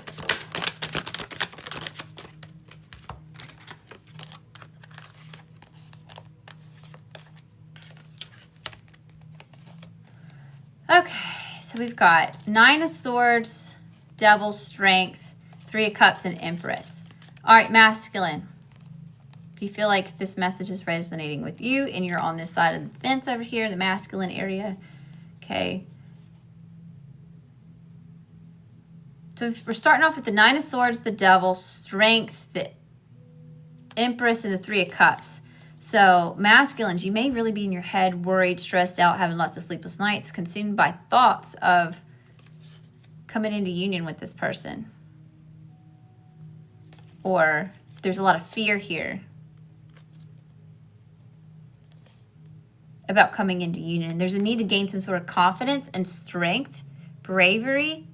Okay. So we've got 9 of Swords, Devil, Strength, 3 of Cups, and Empress. All right, masculine. If you feel like this message is resonating with you and you're on this side of the fence over here, the masculine area, okay. So we're starting off with the 9 of Swords, the Devil, Strength, the Empress, and the 3 of Cups. So, masculines, you may really be in your head, worried, stressed out, having lots of sleepless nights, consumed by thoughts of coming into union with this person. Or there's a lot of fear here about coming into union. There's a need to gain some sort of confidence and strength, bravery,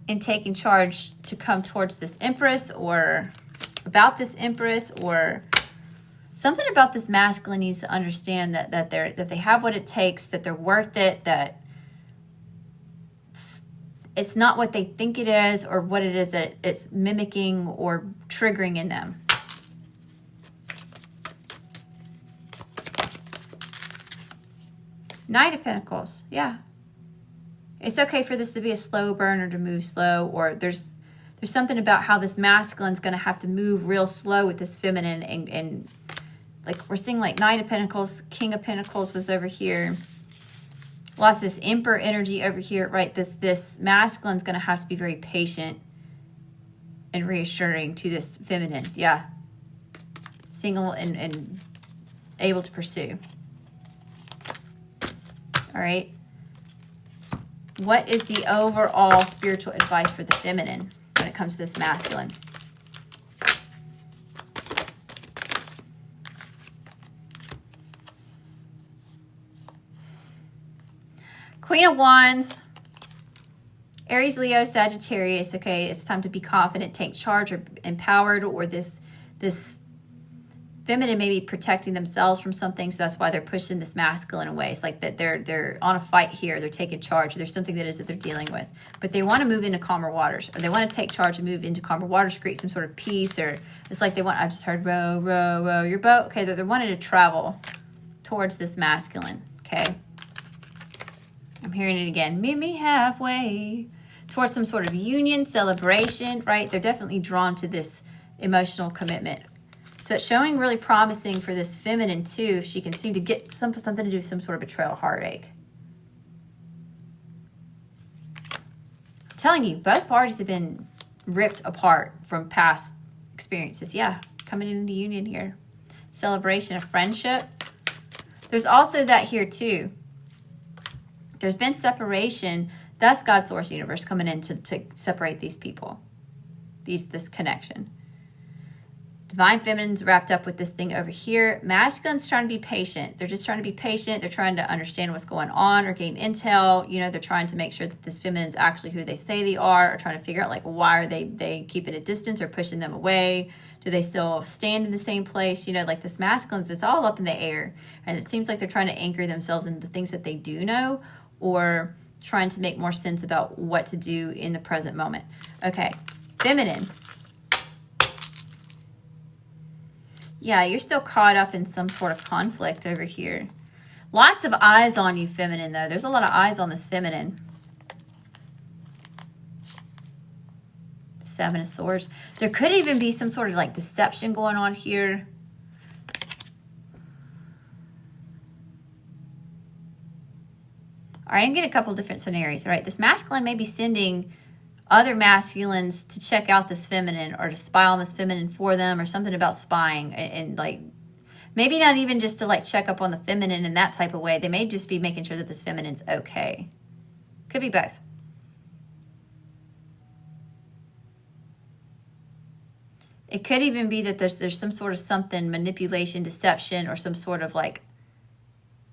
in taking charge to come towards this Empress or about this Empress or... Something about this masculine needs to understand that they have what it takes, that they're worth it, that it's not what they think it is or what it is that it's mimicking or triggering in them. Knight of Pentacles, yeah. It's okay for this to be a slow burn or to move slow, or there's something about how this masculine's going to have to move real slow with this feminine and like we're seeing like Knight of Pentacles, King of Pentacles was over here. Lost this Emperor energy over here, right? This masculine's going to have to be very patient and reassuring to this feminine. Yeah. Single and able to pursue. All right. What is the overall spiritual advice for the feminine when it comes to this masculine? Queen of Wands, Aries, Leo, Sagittarius. Okay, it's time to be confident, take charge, or empowered, or this feminine may be protecting themselves from something, so that's why they're pushing this masculine away. It's like that they're on a fight here. They're taking charge. There's something that they're dealing with, but they want to move into calmer waters, or they want to take charge and move into calmer waters, create some sort of peace, or it's like they want. I just heard row, row, row your boat. Okay, they're wanting to travel towards this masculine. Okay, I'm hearing it again. Meet me halfway towards some sort of union, celebration. Right? They're definitely drawn to this emotional commitment. So it's showing really promising for this feminine too, if she can seem to get something to do with some sort of betrayal, heartache. I'm telling you, both parties have been ripped apart from past experiences. Yeah, coming into union here. Celebration of friendship. There's also that here too. There's been separation. That's God, source, universe coming in to separate these people. This connection. Divine feminine's wrapped up with this thing over here. Masculine's trying to be patient. They're just trying to be patient. They're trying to understand what's going on or gain intel. You know, they're trying to make sure that this feminine's actually who they say they are, or trying to figure out, like, why are they keeping a distance or pushing them away? Do they still stand in the same place? You know, like this masculine's, it's all up in the air. And it seems like they're trying to anchor themselves in the things that they do know, or trying to make more sense about what to do in the present moment. Okay, feminine. Yeah, you're still caught up in some sort of conflict over here. Lots of eyes on you, feminine, though. There's a lot of eyes on this feminine. Seven of Swords. There could even be some sort of like deception going on here. All right, I can get a couple different scenarios. All right, this masculine may be sending other masculines to check out this feminine, or to spy on this feminine for them, or something about spying, and like maybe not even just to like check up on the feminine in that type of way. They may just be making sure that this feminine's okay. Could be both. It could even be that there's some sort of something, manipulation, deception, or some sort of like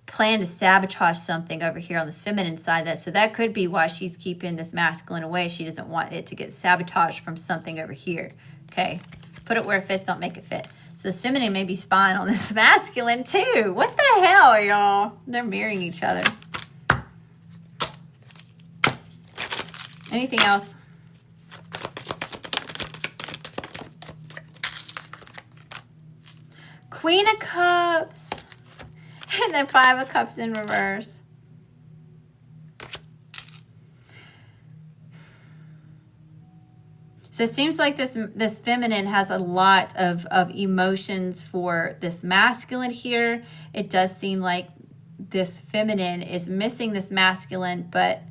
plan to sabotage something over here on this feminine side. So that could be why she's keeping this masculine away. She doesn't want it to get sabotaged from something over here. Okay, put it where it fits, don't make it fit. So this feminine may be spying on this masculine too. What the hell, y'all? They're mirroring each other. Anything else? Queen of Cups. And then Five of Cups in reverse. So it seems like this feminine has a lot of emotions for this masculine here. It does seem like this feminine is missing this masculine, but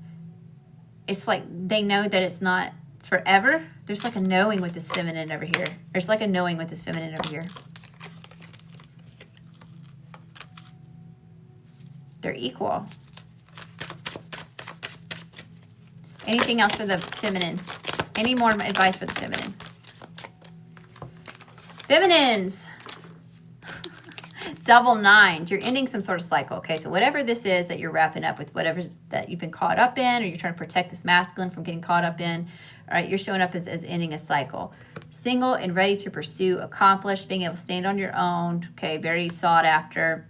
it's like they know that it's not forever. There's like a knowing with this feminine over here. There's like a knowing with this feminine over here. They're equal. Anything else for the feminine? Any more advice for the feminine? Feminines. Double nines. You're ending some sort of cycle. Okay, so whatever this is that you're wrapping up with, whatever that you've been caught up in, or you're trying to protect this masculine from getting caught up in, all right, you're showing up as ending a cycle. Single and ready to pursue, accomplished, being able to stand on your own. Okay, very sought after.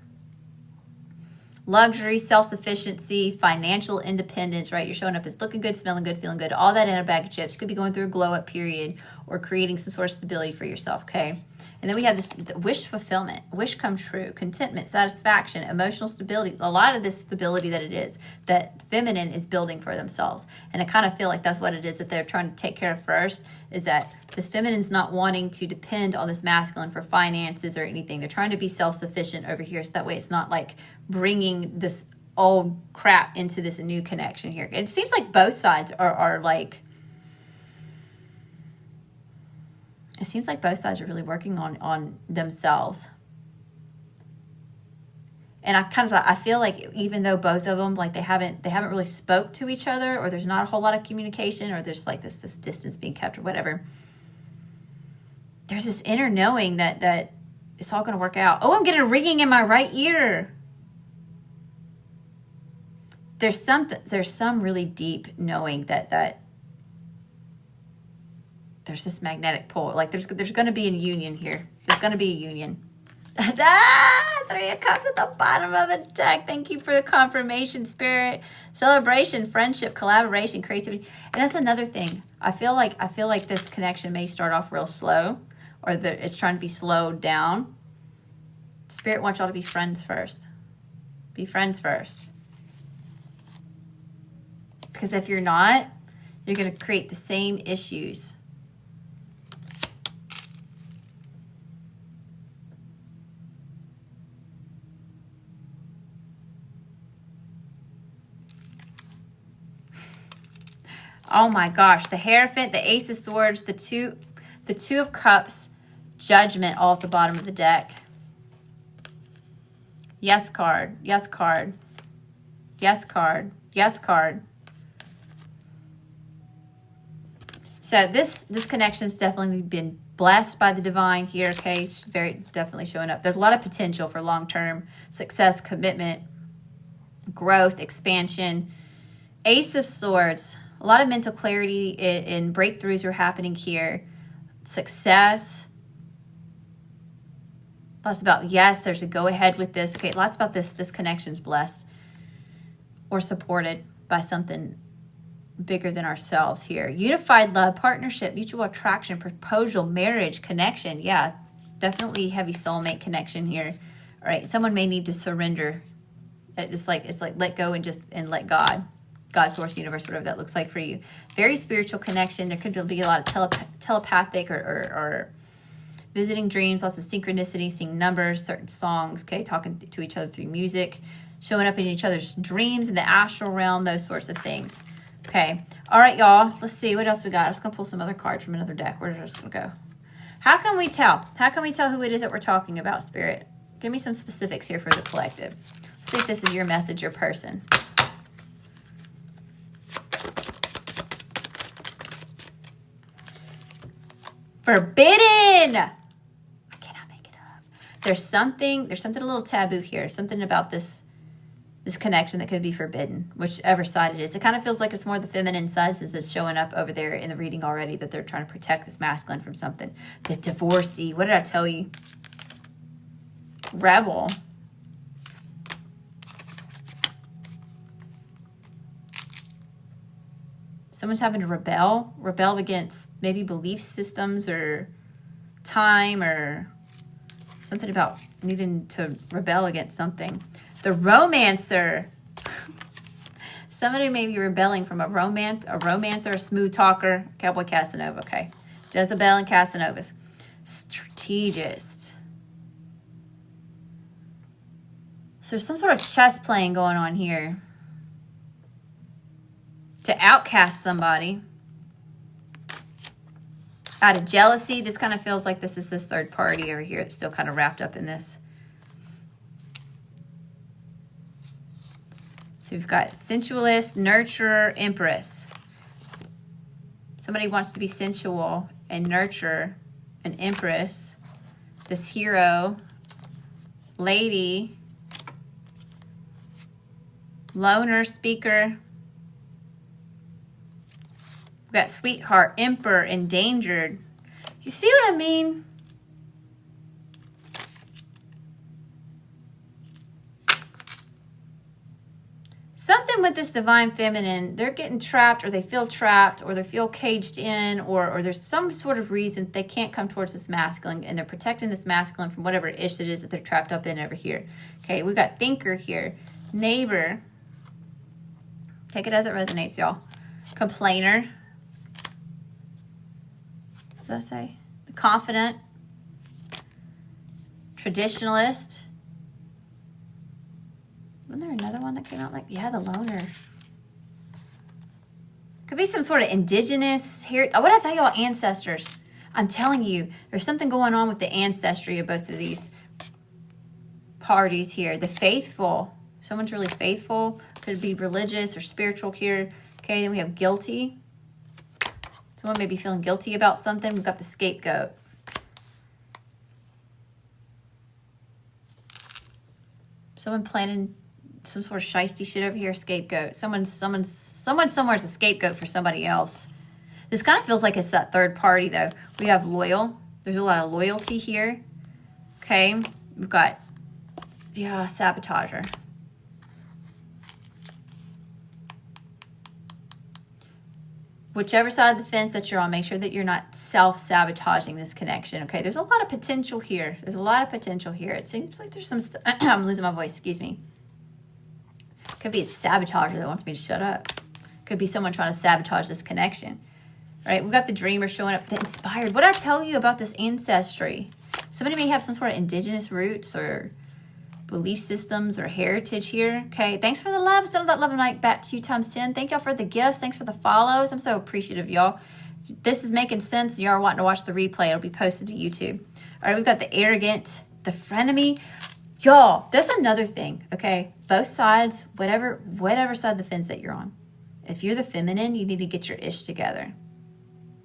Luxury, self-sufficiency, financial independence, right? You're showing up as looking good, smelling good, feeling good, all that in a bag of chips. You could be going through a glow-up period or creating some sort of stability for yourself, okay? And then we have this wish fulfillment, wish come true, contentment, satisfaction, emotional stability. A lot of this stability that feminine is building for themselves. And I kind of feel like that's what it is that they're trying to take care of first, is that this feminine's not wanting to depend on this masculine for finances or anything. They're trying to be self-sufficient over here, so that way it's not like bringing this old crap into this new connection here. It seems like both sides are like, it seems like both sides are really working on themselves. And I feel like even though both of them, like they haven't really spoke to each other, or there's not a whole lot of communication, or there's like this distance being kept or whatever. There's this inner knowing that it's all going to work out. Oh, I'm getting a ringing in my right ear. There's some really deep knowing that there's this magnetic pull. Like there's going to be a union here. There's going to be a union. Three of Cups at the bottom of the deck. Thank you for the confirmation, Spirit. Celebration, friendship, collaboration, creativity. And that's another thing. I feel like this connection may start off real slow, or it's trying to be slowed down. Spirit wants y'all to be friends first. Be friends first. Because if you're not, you're going to create the same issues. Oh my gosh, the Hierophant, the Ace of Swords, the Two of Cups, Judgment all at the bottom of the deck. Yes card, yes card, yes card, yes card. So this connection's definitely been blessed by the divine here, okay? It's very definitely showing up. There's a lot of potential for long-term success, commitment, growth, expansion. Ace of Swords. A lot of mental clarity and breakthroughs are happening here. Success. Lots about, yes, there's a go ahead with this. Okay, lots about this connection's blessed or supported by something bigger than ourselves here. Unified love, partnership, mutual attraction, proposal, marriage, connection. Yeah, definitely heavy soulmate connection here. All right, someone may need to surrender. It's like let go and let God. God, source, universe, whatever that looks like for you. Very spiritual connection. There could be a lot of telepathic or visiting dreams, lots of synchronicity, seeing numbers, certain songs, okay, talking to each other through music, showing up in each other's dreams in the astral realm, those sorts of things. Okay. All right, y'all. Let's see what else we got. I'm just going to pull some other cards from another deck. Where is it going to go? How can we tell? How can we tell who it is that we're talking about, Spirit? Give me some specifics here for the collective. Let's see if this is your message, your person. Forbidden. I cannot make it up. There's something a little taboo here. Something about this connection that could be forbidden, whichever side it is. It kind of feels like it's more the feminine side, since it's showing up over there in the reading already, that they're trying to protect this masculine from something. The divorcee. What did I tell you? Rebel. Someone's having to rebel against maybe belief systems or time or something about needing to rebel against something. The romancer. Somebody may be rebelling from a romancer, a smooth talker, Cowboy Casanova, okay. Jezebel and Casanovas. Strategist. So there's some sort of chess playing going on here. To outcast somebody out of jealousy. This kind of feels like this is this third party over here. It's still kind of wrapped up in this. So we've got sensualist, nurturer, empress. Somebody wants to be sensual and nurture an empress. This hero, lady, loner, speaker. We've got sweetheart, emperor, endangered. You see what I mean? Something with this divine feminine, they're getting trapped, or they feel trapped, or they feel caged in, or there's some sort of reason they can't come towards this masculine, and they're protecting this masculine from whatever ish it is that they're trapped up in over here. Okay, we've got thinker here, neighbor. Take it as it resonates, y'all. Complainer. What did I say? The confident. Traditionalist. Wasn't there another one that came out like, yeah, the loner. Could be some sort of indigenous here. What did I tell you about ancestors? I'm telling you, there's something going on with the ancestry of both of these. parties here. The faithful. Someone's really faithful. Could be religious or spiritual here. Okay, then we have guilty. Someone may be feeling guilty about something. We've got the scapegoat. Someone planning some sort of shiesty shit over here. Scapegoat. Someone somewhere's a scapegoat for somebody else. This kind of feels like it's that third party, though. We have loyal. There's a lot of loyalty here. Okay. We've got, yeah, sabotager. Whichever side of the fence that you're on, make sure that you're not self-sabotaging this connection, okay? There's a lot of potential here. There's a lot of potential here. It seems like there's some... I'm losing my voice. Excuse me. Could be a sabotager that wants me to shut up. Could be someone trying to sabotage this connection. Right? We've got the dreamer showing up, the inspired. What did I tell you about this ancestry? Somebody may have some sort of indigenous roots or belief systems or heritage here. Okay, thanks for the love. Send that love and light back to you times 10. Thank y'all for the gifts. Thanks for the follows. I'm so appreciative, y'all. This is making sense. Y'all are wanting to watch the replay. It'll be posted to YouTube. All right, we've got the arrogant, the frenemy. Y'all, there's another thing, okay? Both sides, whatever side of the fence that you're on. If you're the feminine, you need to get your ish together.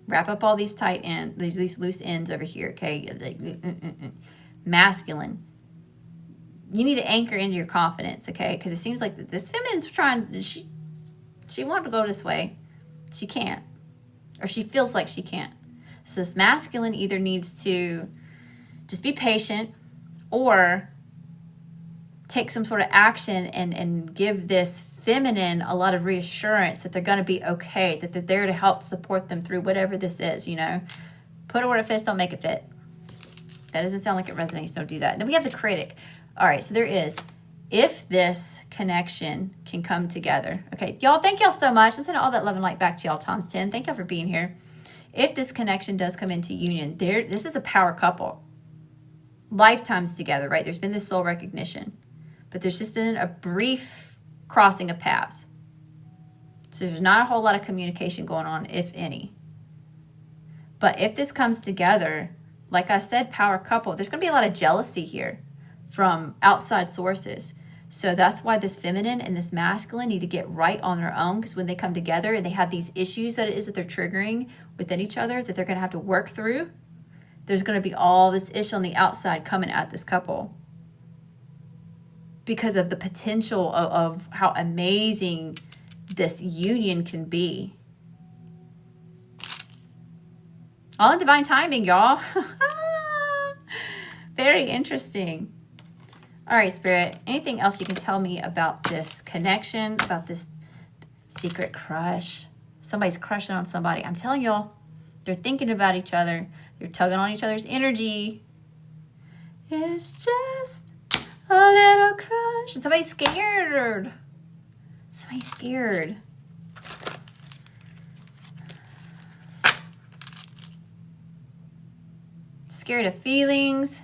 Wrap up all these tight ends, these loose ends over here, okay? Masculine. You need to anchor into your confidence, okay? Because it seems like this feminine's trying, she wanted to go this way. She can't. Or she feels like she can't. So this masculine either needs to just be patient or take some sort of action and give this feminine a lot of reassurance that they're going to be okay, that they're there to help support them through whatever this is, you know. Put it where it fits, don't make it fit. That doesn't sound like it resonates, don't do that. And then we have the critic. All right, so there is, if this connection can come together. Okay, y'all, thank y'all so much. I'm sending all that love and light back to y'all times 10. Thank y'all for being here. If this connection does come into union, this is a power couple. Lifetimes together, right? There's been this soul recognition. But there's just been a brief crossing of paths. So there's not a whole lot of communication going on, if any. But if this comes together, like I said, power couple, there's going to be a lot of jealousy here from outside sources. So that's why this feminine and this masculine need to get right on their own, because when they come together and they have these issues that it is that they're triggering within each other that they're going to have to work through, there's going to be all this issue on the outside coming at this couple. Because of the potential of how amazing this union can be. All in divine timing, y'all. Very interesting. All right, Spirit. Anything else you can tell me about this connection, about this secret crush? Somebody's crushing on somebody. I'm telling y'all, they're thinking about each other. They're tugging on each other's energy. It's just a little crush. And somebody's scared. Somebody's scared. Scared of feelings.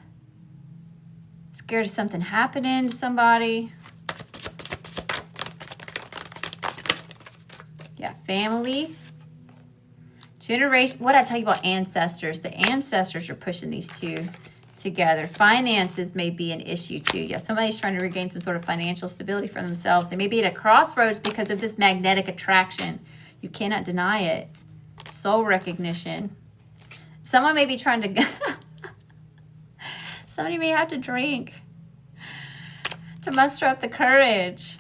Scared of something happening to somebody. Yeah, family. Generation. What did I tell you about ancestors? The ancestors are pushing these two together. Finances may be an issue too. Yeah, somebody's trying to regain some sort of financial stability for themselves. They may be at a crossroads because of this magnetic attraction. You cannot deny it. Soul recognition. Someone may be trying to... Somebody may have to drink to muster up the courage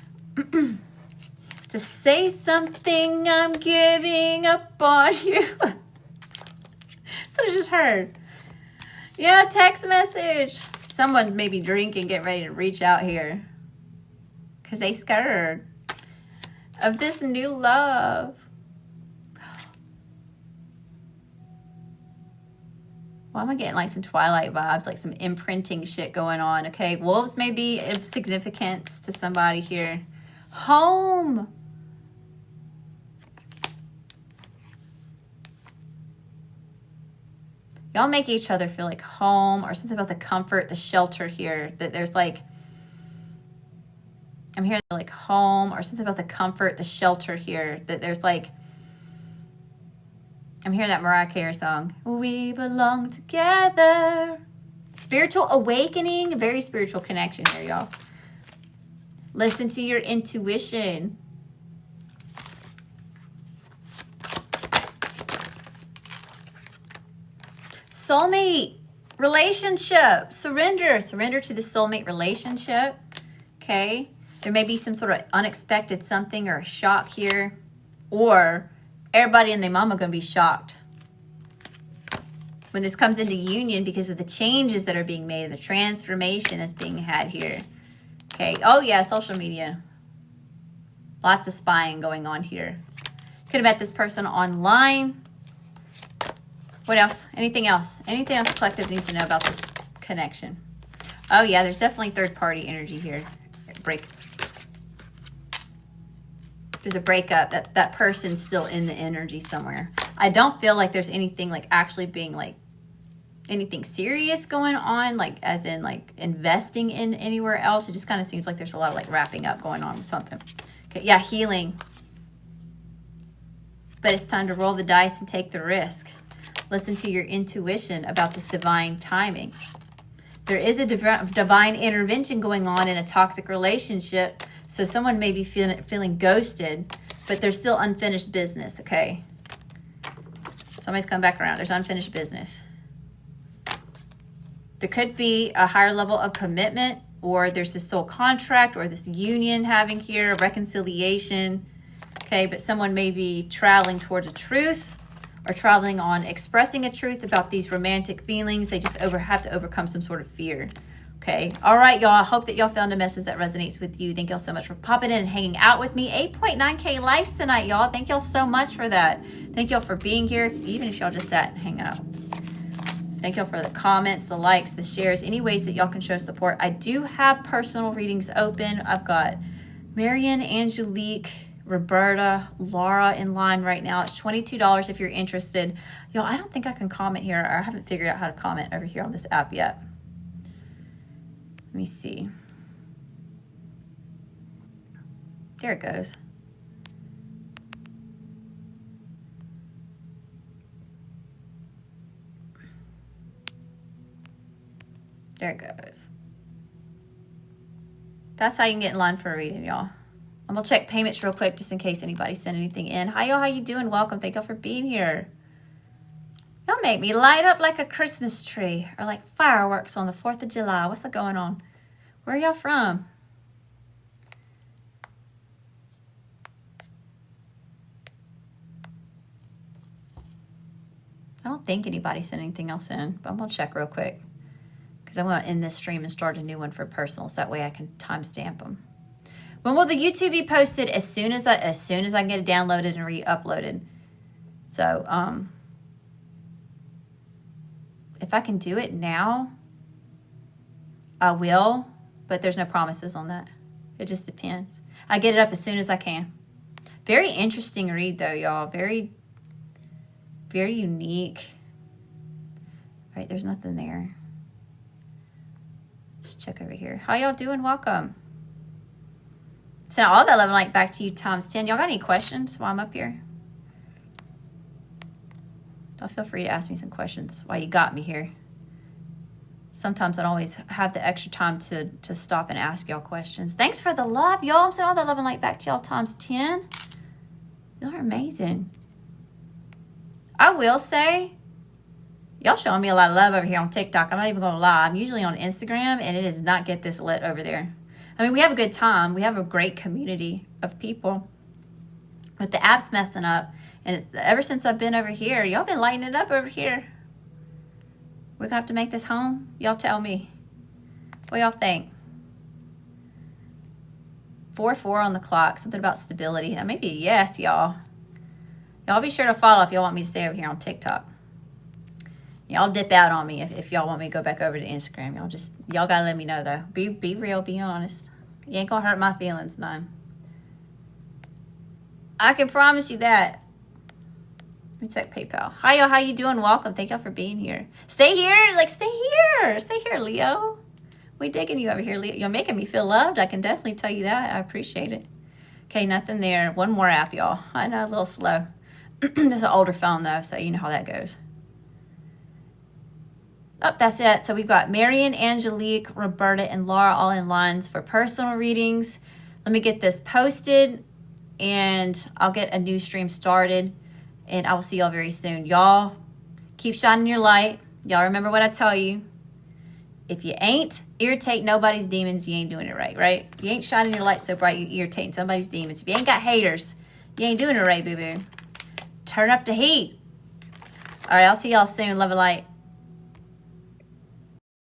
to say something. I'm giving up on you. That's what I just heard. Yeah, text message. Someone may be drinking, get ready to reach out here because they scared of this new love. Why am I getting like some Twilight vibes, like some imprinting shit going on? Okay, wolves may be of significance to somebody here. Home. Y'all make each other feel like home, or something about the comfort, the shelter here. That there's like, I'm hearing like home, or something about the comfort, the shelter here. That there's like, I'm hearing that Mariah Carey song. We belong together. Spirit Spiritual awakening, very spiritual connection here, y'all. Listen to your intuition. Soulmate relationship. Surrender. Surrender to the soulmate relationship. Okay. There may be some sort of unexpected something or a shock here. Or everybody and their mama going to be shocked when this comes into union because of the changes that are being made and the transformation that's being had here. Okay. Oh, yeah. Social media. Lots of spying going on here. Could have met this person online. What else? Anything else? Anything else the collective needs to know about this connection? Oh, yeah. There's definitely third-party energy here. There's a breakup. That person's still in the energy somewhere. I don't feel like there's anything like actually being like anything serious going on, like as in like investing in anywhere else. It just kind of seems like there's a lot of like wrapping up going on with something. Okay, yeah, healing. But it's time to roll the dice and take the risk. Listen to your intuition about this divine timing. There is a divine intervention going on in a toxic relationship. So someone may be feeling ghosted, but there's still unfinished business, okay? Somebody's come back around. There's unfinished business. There could be a higher level of commitment, or there's this soul contract, or this union having here, a reconciliation, okay? But someone may be traveling towards a truth, or traveling on expressing a truth about these romantic feelings. They just have to overcome some sort of fear. Okay. All right, y'all. I hope that y'all found a message that resonates with you. Thank y'all so much for popping in and hanging out with me. 8.9K likes tonight, y'all. Thank y'all so much for that. Thank y'all for being here, even if y'all just sat and hang out. Thank y'all for the comments, the likes, the shares, any ways that y'all can show support. I do have personal readings open. I've got Marian, Angelique, Roberta, Laura in line right now. It's $22 if you're interested. Y'all, I don't think I can comment here, or I haven't figured out how to comment over here on this app yet. Let me see. There it goes. There it goes. That's how you can get in line for a reading, y'all. I'm gonna check payments real quick just in case anybody sent anything in. Hi, y'all. How you doing? Welcome. Thank y'all for being here. Y'all make me light up like a Christmas tree or like fireworks on the 4th of July. What's going on? Where are y'all from? I don't think anybody sent anything else in, but I'm going to check real quick because I want to end this stream and start a new one for personals. That way I can timestamp them. When will the YouTube be posted? As soon as I can get it downloaded and re-uploaded. So, if I can do it now, I will, but there's no promises on that. It just depends. I get it up as soon as I can. Very interesting read though, y'all. Very, very unique. All right, there's nothing there. Just check over here. How y'all doing? Welcome. Send all that love and light back to you times 10. Y'all got any questions while I'm up here? Don't feel free to ask me some questions while you got me here. Sometimes I don't always have the extra time to stop and ask y'all questions. Thanks for the love, y'all. I'm sending all that love and light back to y'all times 10. Y'all are amazing. I will say, y'all showing me a lot of love over here on TikTok. I'm not even going to lie. I'm usually on Instagram, and it does not get this lit over there. I mean, we have a good time. We have a great community of people. But the app's messing up. And ever since I've been over here, y'all been lighting it up over here. We're going to have to make this home? Y'all tell me. What y'all think? 4-4 on the clock. Something about stability. That may be a yes, y'all. Y'all be sure to follow if y'all want me to stay over here on TikTok. Y'all dip out on me if y'all want me to go back over to Instagram. Y'all got to let me know, though. Be real. Be honest. You ain't going to hurt my feelings, none. I can promise you that. Let me check PayPal. Hi, y'all. How you doing? Welcome. Thank y'all for being here. Stay here. Stay here. Stay here, Leo. We digging you over here, Leo. You're making me feel loved. I can definitely tell you that. I appreciate it. Okay, nothing there. One more app, y'all. I know, a little slow. It's an older phone, though, so you know how that goes. Oh, that's it. So we've got Marion, Angelique, Roberta, and Laura all in lines for personal readings. Let me get this posted, and I'll get a new stream started, and I will see y'all very soon. Y'all, keep shining your light. Y'all remember what I tell you. If you ain't irritate nobody's demons, you ain't doing it right, right? You ain't shining your light so bright you irritating somebody's demons. If you ain't got haters, you ain't doing it right, boo-boo. Turn up the heat. All right, I'll see y'all soon. Love and light.